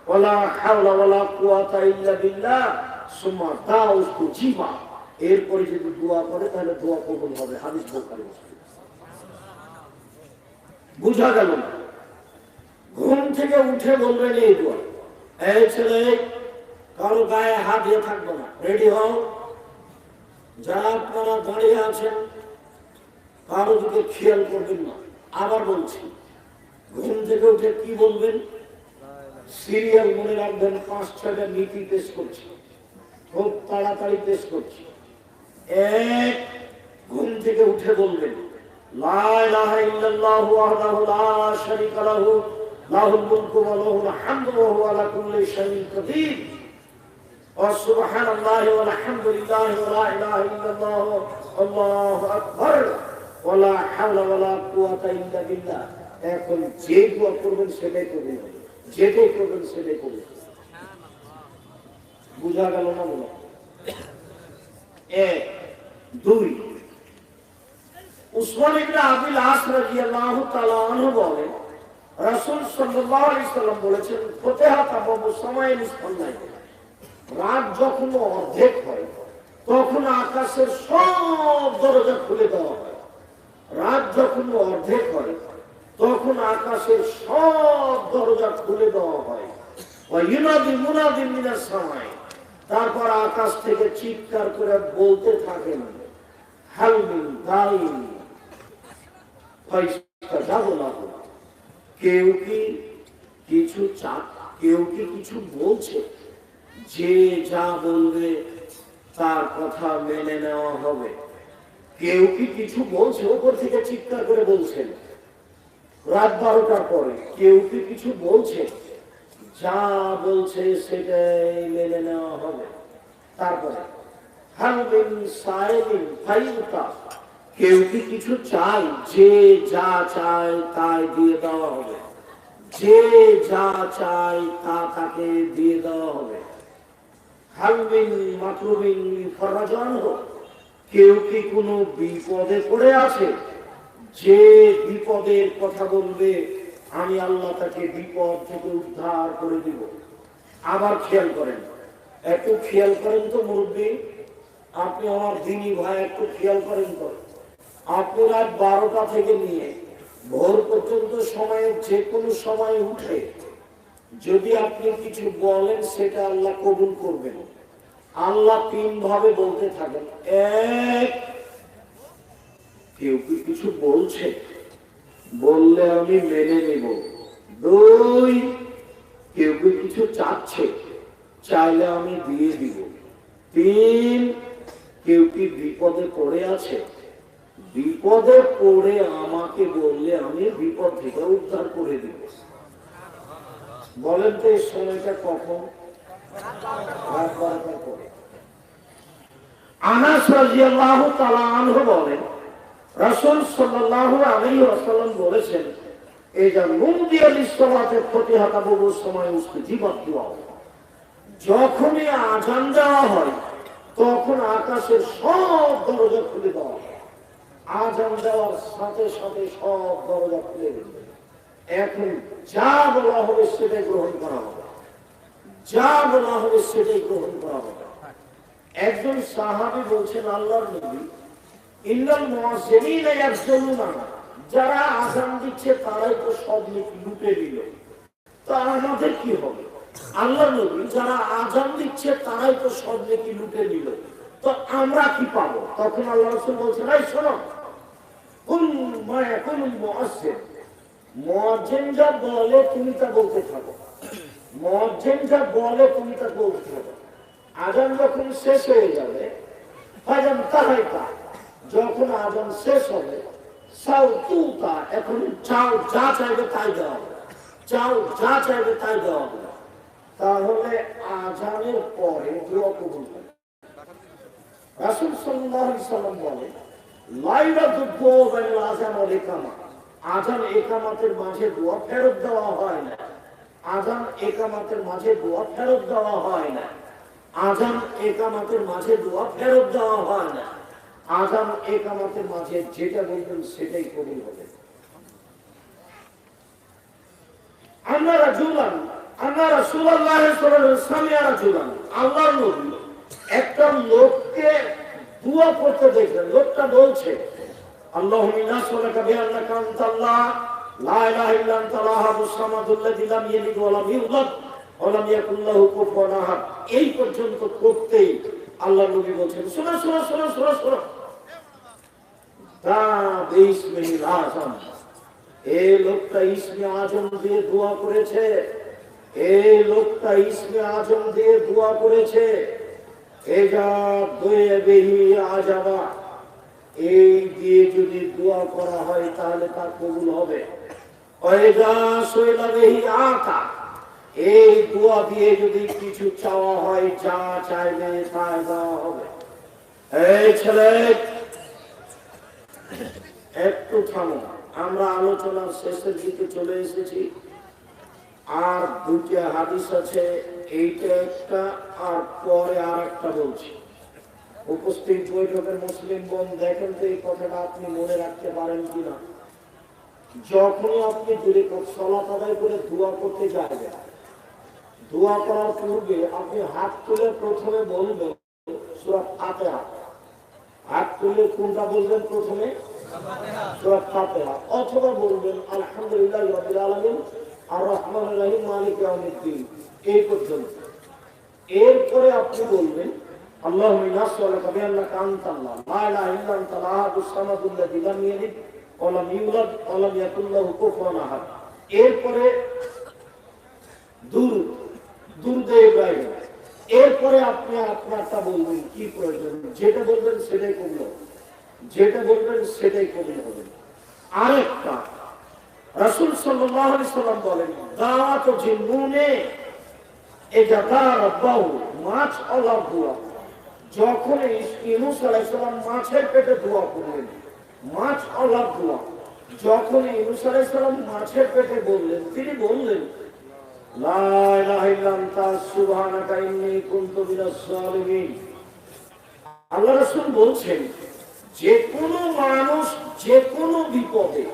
ওয়া লা হাওলা ওয়া লা কুওয়াতা ইল্লা বিল্লাহ সুম্মা দাউস্তুজিবা। এরপরে যদি দোয়া করে তাহলে দোয়া কবুল হবে। হাদিস বুখারী। বুঝা গেল না? ঘুম থেকে উঠে বলবেন এই দোয়া। এই ছেলে, কারো গায়ে হাত দিয়ে থাকবো না, রেডি হও। যারা আপনারা দাঁড়িয়ে আছেন কারো দিকে খেয়াল করবেন না। আবার বলছি, ঘুম থেকে উঠে কি বলবেন? সিরিয়াল মনে রাখবেন, 5-6টা নীতি পেশ করছি, খুব তাড়াতাড়ি পেশ করছি। এক, ঘুম থেকে উঠে বলবেন, লা ইলাহা ইল্লাল্লাহু ওয়াহদাহু লা শারীকা লাহু লাহুল মুলকু ওয়া লাহুল হামদু ওয়া হুয়া আলা কুল্লি শাইইন কাদির, ওয়া সুবহানাল্লাহি ওয়া আলহামদুলিল্লাহি ওয়া লা ইলাহা ইল্লাল্লাহু আল্লাহু আকবার ওয়া লা হাওলা ওয়া লা কুওয়াতা ইল্লা বিল্লাহ। এখন যে দোয়া করবেন সেটাই করবেন, যেটাই করবেন সেটাই করবেন। বুঝা গেল না? বলো। এক। দুই, উসমান ইবনে আবিল আস রাদিয়াল্লাহু তাআলা আনহু বলেন, রাসূল সাল্লাল্লাহু আলাইহি সাল্লাম বলেছেন, ফাতিহা তাবাবু সামাইল ইসফাল্লাহ, রাত যখন অর্ধেক হয় তখন আকাশের সব দরজা খুলে দেওয়া হয়। রাত যখন অর্ধেক হয় তখন আকাশের সব দরজা খুলে দেওয়া হয়। ওয়া ইউনাদি মুনাদিন মিনাস সামাই, তারপর আকাশ থেকে চিৎকার করে বলতে থাকেন, হাল মিন দাইন ফাইস্তাজাবু লাহু, কেউ কি কিছু কেউ কি কিছু বলছে? যে যা বলবে তার কথা মেনে নেওয়া হবে। কেউ কি কিছু বলছে? উপর থেকে চিৎকার করে বলছেন রাত 12টার পরে, কেউ কি কিছু বলছে? যা বলছে সেটাই মেনে নেওয়া হবে। তারপরে কেউ কি কিছু চাই? যে যা চায় তাই দিয়ে দেওয়া হবে, যে যা চায় তা তাকে দিয়ে দেওয়া হবে। কেউ কি কোনো বিপদে পড়ে আছে? যে বিপদের কথা বলবে আমি আল্লাহ তাকে বিপদ থেকে উদ্ধার করে দিব। আবার খেয়াল করেন, একটু খেয়াল করেন তো মুরব্বী, আপনি আমার দিনী ভাই, একটু খেয়াল করেন তো। আপনি রাত 12টা থেকে নিয়ে ভোর পর্যন্ত সময়ে যে কোনো সময় উঠে যদি আপনি কিছু বলেন সেটা আল্লাহ কবুল করবেন। আল্লাহ 3 ভাবে বলতে থাকেন। এক, কেউ কি কিছু বলছে, বললে আমি মেনে নেব। 2, কেউ কি কিছু চাচ্ছে, চাইলে আমি দিয়ে দিব। 3, কেউ কি বিপদে পড়ে আছে, বিপদে পড়ে আমাকে বললে আমি বিপদ থেকে উদ্ধার করে দিব। বলেন তো এই সময়টা কখন? রাত 12টার পরে। আনাস রাদিয়াল্লাহু তাআলা আনহু বলেন, রাসূল সাল্লাল্লাহু আলাইহি ওয়াসাল্লাম বলেছেন, এই যে নুদিয়া লিসসালাতে ফাতিহাতা বুবুর সময় উস্তিজিবাত দুআ, যখনই আযান দেওয়া হয় তখন আকাশের সব দরজা খুলে দেওয়া হয়। আযান দেওয়ার সাথে সাথে সব দরজা খুলে দেবে। এখন যা বলা হবে সেটাই গ্রহণ করা হবে, যা বলা হবে সেটাই গ্রহণ করা হবে। একজন সাহাবী বলছেন, আল্লাহর নবী, ইন্নাল মুয়াজ্জিনিনা ইয়ারজুলুনা, যারা আযান দিচ্ছে তারাই তো সব লুটে নিল, তো আমাদের কি হবে? আল্লাহর নবী, যারা আযান দিচ্ছে তারাই তো সব নেকি লুটে নিল, তো আমরা কি পাবো? তখন আল্লাহ রাসূল বলছেন, এই শোনো, কুল মা ইয়াকুলুল মুয়াজ্জিন, মুয়াজ্জিন যা বলে তুমি তা বলতে থাকো, মুয়াজ্জিন যা বলে তুমি তা বলতে থাকো। আযান যখন শেষ হয়ে যাবে, ফাজান তাহাইতা, যখন আযান শেষ হবে, সাউ তুতা, এখন চাও যা চাইবে তাই দেওয়া হবে, চাও যা চাইবে তাই দেওয়া হবে। তাহলে আযানের পরে দোয়া কবুল হবে। রাসূল সাল্লাল্লাহু আলাইহি সাল্লাম বলেন, লাইলাতুদ দুআ বাইনাল আযান ওয়াল ইকামা, আযান ইকামাতের মাঝে দোয়া ফেরত দেওয়া হয় না, আযান ইকামাতের মাঝে দোয়া ফেরত দেওয়া হয় না, আযান ইকামাতের মাঝে দোয়া ফেরত দেওয়া হয় না। আযান ইকামাতের মাঝে যেটা বলবেন সেটাই কবুল হবে। আমরা রাজুলান, আমরা রাসূলুল্লাহ সাল্লাল্লাহু আলাইহি ওয়াসাল্লাম রাজুলান, আল্লাহর নবী একটা লোককে দোয়া করতে দেখলেন। লোকটা বলছে, আল্লাহুম্মা ইন্না নাসআলুকা বিআন্নাকা আনতাল্লাহ লা ইলাহা ইল্লা আনতাল আহাদুস সামাদুল্লাযী লাম ইয়ালিদ ওয়া লাম ইউলাদ ওয়া লাম ইয়াকুল লাহু কুফুয়ান আহাদ। এই পর্যন্ত করতেই আল্লাহর নবী বলছেন, শোনো শোনো শোনো শোনো শোনো, তা বিসমিল আযম, এই লোকটা ইসমে আযম দিয়ে দোয়া করেছে, এই লোকটা ইসমে আযম দিয়ে দোয়া করেছে। এজা দোয়ে বিহি আজাবা, এই দিয়ে যদি দোয়া করা হয় তাহলে তা কবুল হবে। ওয়াইজা সুইলা বিহি আতা, এই দোয়া দিয়ে যদি কিছু চাওয়া হয়, যা চাইবে তাই দেওয়া হবে। এই ছেলে, একটু থামো, আমরা আলোচনার শেষের দিকে চলে এসেছি। আর দুটি হাদিস আছে, এইটা একটা আর পরে আর একটা বলছি। উপস্থিত বৈঠকের মুসলিম বোন, দেখেন তো এই কথাটা আপনি মনে রাখতে পারেন কিনা। যখনই আপনি দূরে সালাত আদায় করে দোয়া করতে যাবেন, দোয়া করার পূর্বে আপনি হাত তুলে প্রথমে বলবেন সূরা ফাতিহা। হাত তুলে কোনটা বলবেন? প্রথমে সূরা ফাতিহা, অথবা বলবেন আলহামদুলিল্লাহি রাব্বিল আলামিন আর রহমানির রহিম মালিকি ইয়াউমিদ্দিন, এই পর্যন্ত। এরপরে আপনি বলবেন আল্লাহুম্মা ইন্না নাসআলুকা বিআন্নাকা আনতাল্লাহ লা ইলাহা ইল্লা আনতাল আহাদুস সামাদুল্লাযী লাম ইয়ালিদ ওয়া লাম ইউলাদ ওয়া লাম ইয়াকুল লাহু কুফুয়ান আহাদ। এরপরে দুরূদ ইব্রাহিম। এরপরে আপনি আপনারটা বলবেন, কি প্রয়োজন, যেটা বলবেন সেটাই কবুল হবে, যেটা বলবেন সেটাই কবুল হবে। আরেকটা, রাসূল সাল্লাল্লাহু আলাইহি সাল্লাম বলেন, দাওয়াত জিন্নুনে এজাতা রাব্বাহু, মাছ আল্লাহ দোয়া। যখন ইউনূস আলাইহিস সালাম মাছের পেটে দোয়া করলেন, মাছ আল্লাহ দোয়া, যখন ইউনূস আলাইহিস সালাম মাছের পেটে বললেন, তিনি বললেন লা ইলাহা ইল্লা আনতা সুবহানাকা ইন্নী কুনতু মিনাজ জালিমিন। আল্লাহ রাসূল বলছেন, যে কোনো মানুষ যে কোনো বিপদে,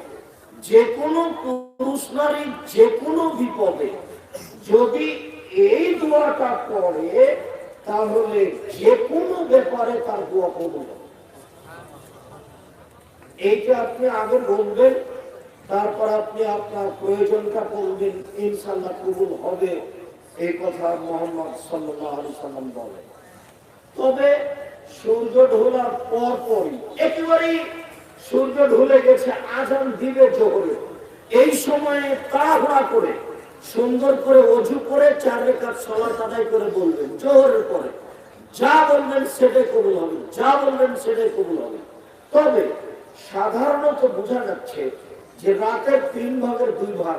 যে কোনো পুরুষ নারী যে কোনো বিপদে যদি এই দোয়াটা করে, তাহলে যে কোনো ব্যাপারে তার দোয়া কবুল হবে। এইটা আপনি আগে বলবেন, তারপর আপনি আপনার প্রয়োজনটা বলবেন, ইনশাআল্লাহ কবুল হবে। এই কথা মুহাম্মদ সাল্লাল্লাহু আলাইহি সাল্লাম বলেন। তবে সূর্য ঢোলার পরপরই, একেবারেই সূর্য ঢলে গেছে, আযান দিবে জোহরে, এই সময়ে তাড়াহুড়া করে সুন্দর করে ওযু করে 4 রাকাত সালাত আদায় করে বলবেন, জোহরের পরে যা বলবেন সেটাই কবুল হবে, যা বলবেন সেটাই কবুল হবে। তবে সাধারণত বোঝা যাচ্ছে যে রাতের 3 ভাগের 2 ভাগ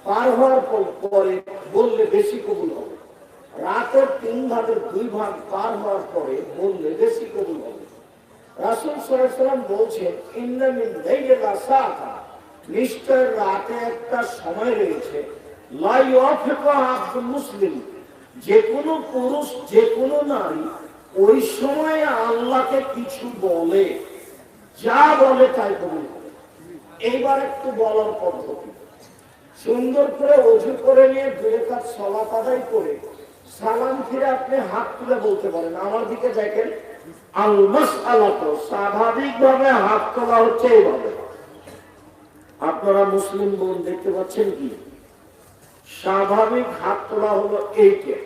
পার হওয়ার পরে বললে বেশি কবুল হবে। রাতের 3 ভাগের 2 ভাগ পার হওয়ার পরে বললে বেশি কবুল হবে। রাসূল সাল্লাল্লাহু আলাইহি ওয়াসাল্লাম বলছেন, ইন্না মিন লাইলি লাসাআতা, নিশ্চয় রাতে একটা সময় রয়েছে, লা ইউফিকু আব্দুল মুসলিম, যে কোনো পুরুষ যে কোনো নারী ওই সময় আল্লাহকে কিছু বলে, যা বলে তাই কবুল করে। এইবার একটু বলার পদ্ধতি, সুন্দর করে ওযু করে নিয়ে 2 রাকাত সালাত আদায় করে সালাম ফিরে আপনি হাত তুলে বলতে পারেন, আমার দিকে দেখেন, আল মাসআলাতু, স্বাভাবিকভাবে হাত তোলা হচ্ছে এইভাবে। আপনারা মুসলিম বোন দেখতে পাচ্ছেন কি? স্বাভাবিক হাত তোলা হলো এইটা।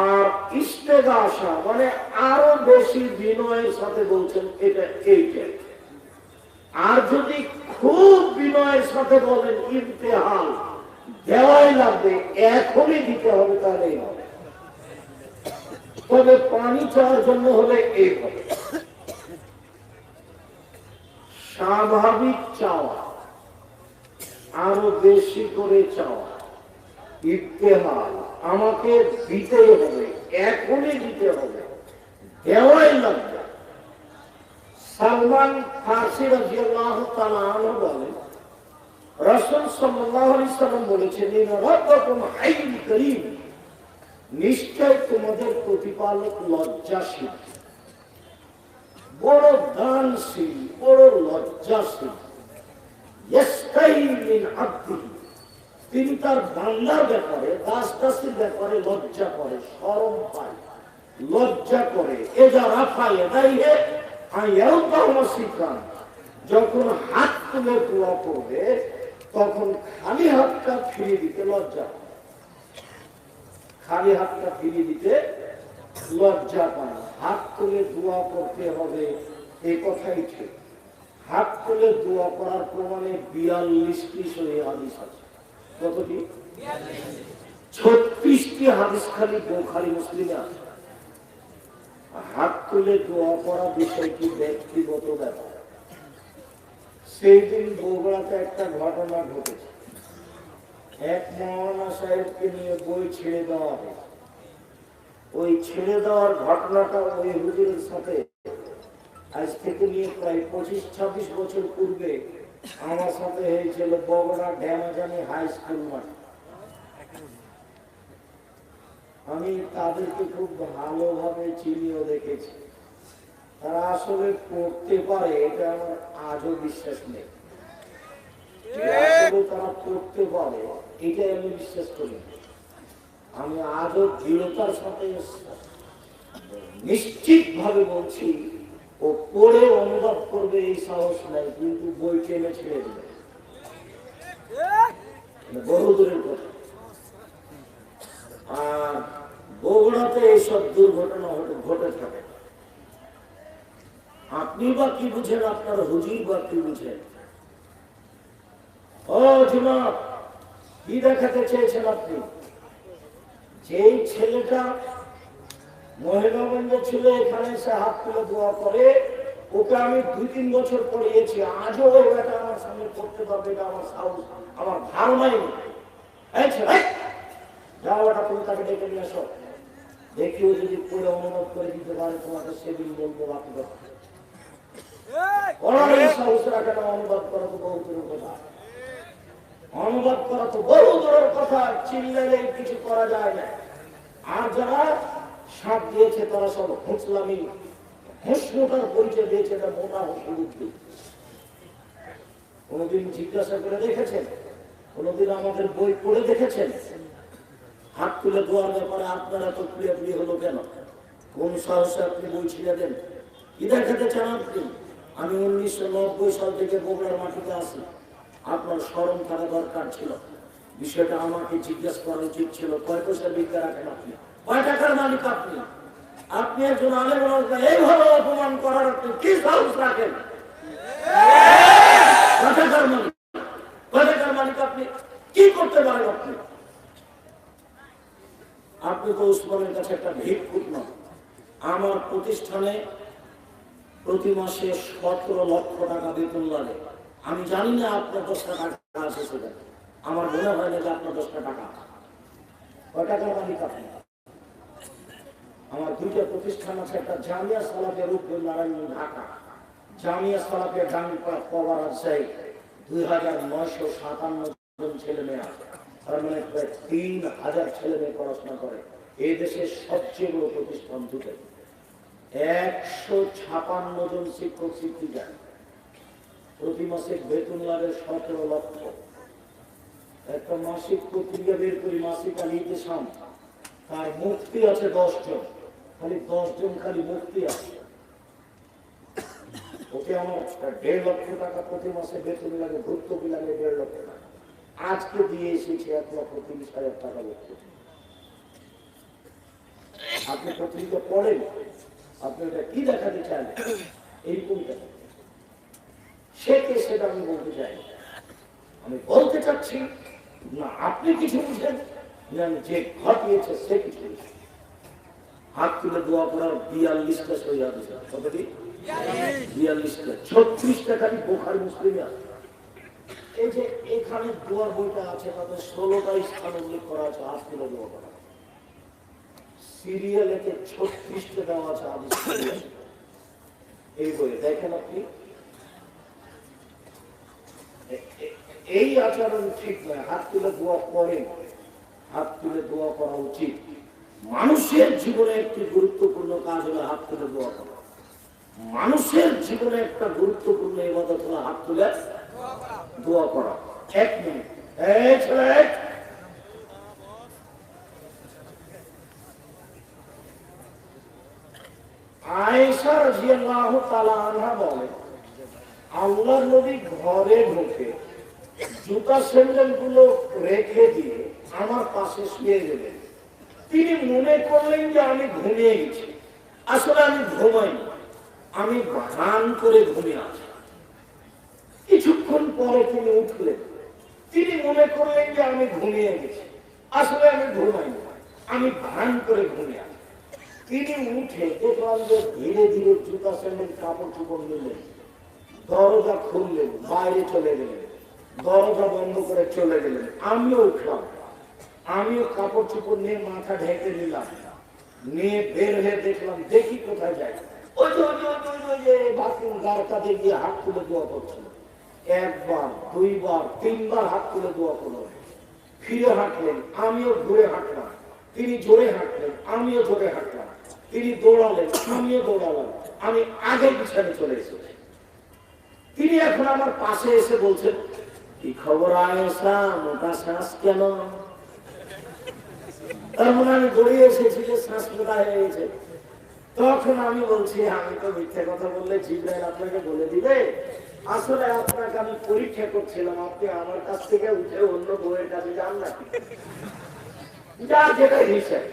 আর ইস্তেগাসা মানে আরো বেশি বিনয়ের সাথে বলছেন এটা এইটা। আর যদি খুব বিনয়ের সাথে বলেন ইমতিহান, দেওয়াই লাগবে, এখনই দিতে হবে, তাহলেই হবে। তবে পানি চাওয়ার জন্য হলে এই হবে। স্বাভাবিক চাওয়া, আরো বেশি করে চাওয়া, ইত্তেহাল, আমাকে দিতেই হবে, এখনই দিতে হবে, দেওয়াই লাগবে। সালমান ফারসি রাদিয়াল্লাহু তাআলা আনহু বলেন, রাসূল সাল্লাল্লাহু আলাইহি ওয়াসাল্লাম বলেছেন, ইন্না রাব্বাকুম হাইয়ুন কারীম, নিশ্চয় তোমাদের প্রতিপালক লজ্জাশীল, বড় দানশীল, বড় লজ্জাশীল। ইস্তাহি মিন আবদিহি, তিনি তার বান্দার ব্যাপারে, দাস দাসীর ব্যাপারে লজ্জা করে, শরম পায়, লজ্জা করে। এজা রাফা ইয়াদাইহি আয়ারদাহু মাসিকান, যখন হাত তুলে দোয়া করবে তখন খালি হাতটা ফিরিয়ে দিতে লজ্জা পায়, খালি হাতটা ফিরিয়ে দিতে লজ্জা পায়। হাত তুলে দোয়া করতে হবে, এই কথাই ঠিক। হাত তুলে দোয়া করার প্রমাণে 42টি সহিহ হাদিস আছে। কতটি? 36টি হাদিস খালি বুখারী মুসলিমে আছে। হাত তুলে দোয়া করা বিষয়টি ব্যক্তিগত ব্যাপার। সেই দিন বগুড়াতে একটা ঘটনা ঘটেছে। এক মৌলানা সাহেবকে নিয়ে বই ছেড়ে দেওয়া হয়। ওই ছেড়ে দেওয়ার ঘটনাটা ওই হুজুরের সাথে আজ থেকে নিয়ে প্রায় 25-26 বছর পূর্বে আমার সাথে হয়েছিল বগুড়া ড্যামাজানি হাই স্কুল মাঠে। আমি তাদেরকে খুব ভালোভাবে চিনিও দেখেছি। তারা আসলে পড়তে পারে, এটা আমার আজও বিশ্বাস নেই। তারা পড়তে পারে এটাই আমি বিশ্বাস করি। আমি আজও দৃঢ়তার সাথে নিশ্চিত ভাবে বলছি, ও পড়ে অনুবাদ করবে এই সাহস নাই, কিন্তু বই টেনে ছেড়ে দেবে, বহুদূরের কথা। আর বগুড়াতে এইসব দুর্ঘটনা ঘটে থাকে। আপনি বা কি বুঝেন, আপনার হুজুর বা কি বুঝেন? ও জনাব, কি দেখাতে চেয়েছেন আপনি? যেই ছেলেটা মহিলাগঞ্জ ছিল, এখানে সে হাত তুলে দোয়া করে, ওকে আমি 2-3 বছর পড়িয়েছি। আজও ওই ব্যাটা আমার সামনে পড়তে পারবে, এটা আমার সাহস, আমার ধারণাই নেই। যাও, ওটা তুমি তাকে ডেকে নিয়ে আসো, দেখি ও যদি পড়ে অনুবাদ করে দিতে পারে, তোমাকে সেদিন বলবো বাকি কথা। সাহস রাখে না, অনুবাদ করা তো বহু দূরের কথা। অনুবাদ করা তো বহু দূরের কথা, চিল্লালে কিছু করা যায় না। আর যারা সাপ দিয়েছে তারা সব হুঁচলামি, হুঁসমোটার পরিচয় দিয়েছে, এটা মোটা হুঁসুদ্দি। কোনদিন জিজ্ঞাসা করে দেখেছেন? কোনদিন আমাদের বই পড়ে দেখেছেন? হাত তুলে দোয়ার ব্যাপারে আপনারা তো প্রিয় হলো কেন? কোন সাহসে আপনি বই ছিঁড়ে দেন? কি দেখাতে চান আপনি? আমি 1990 সাল থেকে বগুড়ার মাটিতে আসি। আপনার স্মরণ থাকা দরকার ছিল। বিষয়টা আমাকে জিজ্ঞাসা করা উচিত ছিল। কয় পয়সা বিদ্যা রাখেন আপনি? কয় টাকার মালিক আপনি? আপনি একজন আলেম ওলামা, এইভাবে অপমান করার আপনি কি সাহস রাখেন? কয় টাকার মালিক? কয় টাকার মালিক আপনি? কি করতে পারেন আপনি? আপনি তো উসমানের কাছে একটা ভিক্ষুক না। আমার প্রতিষ্ঠানে প্রতি মাসে 17 লক্ষ টাকা বেতন লাগে। আমি জানি না আপনার 10 টাকা আছে সেটা। আমার মনে হয় না যে আপনার 10টা টাকা। কয় টাকার মালিক আপনি? আমার দুইটা প্রতিষ্ঠান আছে, একটা জামিয়া সালাফিয়া রূপগঞ্জ নারায়ণগঞ্জ ঢাকা, জামিয়া সালাফিয়া ডাঙ্গিপাড়া কবার রাজশাহী, 2957 জন ছেলে মেয়ে আছে। তার মানে প্রায় 3000 ছেলে মেয়ে পড়াশোনা করে। এই দেশের সবচেয়ে বড় প্রতিষ্ঠান দুটো। 156 জন শিক্ষক শিক্ষিকা, প্রতি মাসে বেতন লাগে 17 লক্ষ। একটা মাসিক পত্রিকা বের করি, মাসিক আলিতে সাম, তার মুক্তি আছে 10 জন, খালি 10 জন খালি মুক্তি আছে। ওকে আমার 1.5 লক্ষ টাকা প্রতি মাসে বেতন লাগে, ভর্তুকি লাগে 1.5 লক্ষ টাকা। আজকে দিয়ে এসেছি 1,30,000 টাকা লক্ষ। আপনি পত্রিকা পড়েন, আপনি এটা কি দেখাতে চান? এই কোনটা সে কে সেটা আমি বলতে চাই। আমি বলতে চাচ্ছি না আপনি কিছু বুঝেন, না যে ঘটিয়েছে সে কিছু বুঝেন। হাত তুলে দোয়া করার 42টা সহি হাদিস আছে। কতটি? 42টা। 36টা খালি বুখারী মুসলিমে আছে। এই যে এখানে দোয়ার বইটা আছে, তাতে 16টা স্থান উল্লেখ করা আছে হাত তুলে দোয়া করা। সিরিয়ালেতে 36টা দেওয়া আছে হাদিস। এই বইয়ে দেখেন আপনি, এই আচরণ ঠিক নয়। হাত তুলে দোয়া করেন, হাত তুলে দোয়া করা উচিত। মানুষের জীবনে একটি গুরুত্বপূর্ণ কাজ হলো হাত তুলে দোয়া করা। মানুষের জীবনে একটা গুরুত্বপূর্ণ ইবাদত হলো হাত তুলে দোয়া করা। 1 মিনিট, এই ছেলে, আয়েশা রাদিয়াল্লাহু তাআলা আনহা বলে, আল্লাহর নবী ঘরে ঢুকে জুতা স্যান্ডেল গুলো রেখে দিয়ে আমার পাশে শুয়ে গেলেন। তিনি মনে করলেন যে আমি ঘুমিয়ে গেছি। আসলে আমি ঘুমাইনি, আমি ভান করে ঘুমিয়ে আছি। কিছুক্ষণ পরে তিনি উঠলেন, তিনি মনে করলেন যে আমি ঘুমিয়ে গেছি। আসলে আমি ঘুমাইনি, আমি ভান করে ঘুমিয়ে আছি। তিনি উঠে দেখলাম যে ধীরে ধীরে জুতা স্যান্ডেল কাপড় চোপড় নিলেন, দরজা খুললেন, বাইরে চলে গেলেন, দরজা বন্ধ করে চলে গেলেন। আমিও উঠলাম, আমিও কাপড় চোপড় নিয়ে মাথা ঢেকে নিলাম, নিয়ে বের হয়ে দেখলাম, দেখি কোথায় যাই। ওই যে বাথরুম দ্বারকাতে গিয়ে হাত তুলে দোয়া করছিল। 1 বার 2 বার 3 বার হাত তুলে দোয়া করলো। ফিরে হাঁটলেন, আমিও ঘুরে হাঁটলাম। তিনি জোরে হাঁটলেন, আমিও জোরে হাঁটলাম। তিনি দৌড়ালেন, আমিও দৌড়ালাম। আমি আগে পিছনে চলে এসেছি। তিনি এখন আমার পাশে এসে বলছেন, কি খবর আয়েশা, মোটা শ্বাস কেন? তার মানে আমি দৌড়িয়ে এসেছি যে শ্বাস মোটা হয়ে গেছে। তখন আমি বলছি, আমি তো মিথ্যে কথা বললে জিবরাইল আপনাকে বলে দিবে। আসলে আপনাকে আমি পরীক্ষা করছিলাম, আপনি আমার কাছ থেকে উঠে অন্য বউয়ের কাছে যান নাকি। যা যেটা হিসাব,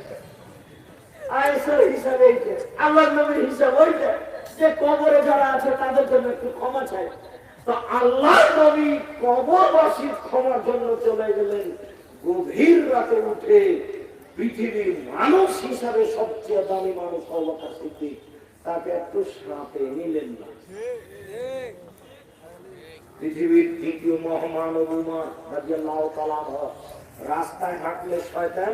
আয়েশার হিসাব এইটা, আল্লাহর নবীর হিসাব ওইটা, যে কবরে যারা আছে তাদের জন্য একটু ক্ষমা চাই। তো আল্লাহর নবী কবরবাসীর ক্ষমার জন্য চলে গেলেন। গভীর রাতে উঠে পৃথিবীর মানুষ হিসাবে সবচেয়ে দামি মানুষ আবু বকর সিদ্দিক, তাকে একটু সাথে নিলেন না। পৃথিবীর দ্বিতীয় মহামানব উমর রাদিয়াল্লাহু তাআলা রাস্তায় হাঁটলে শয়তান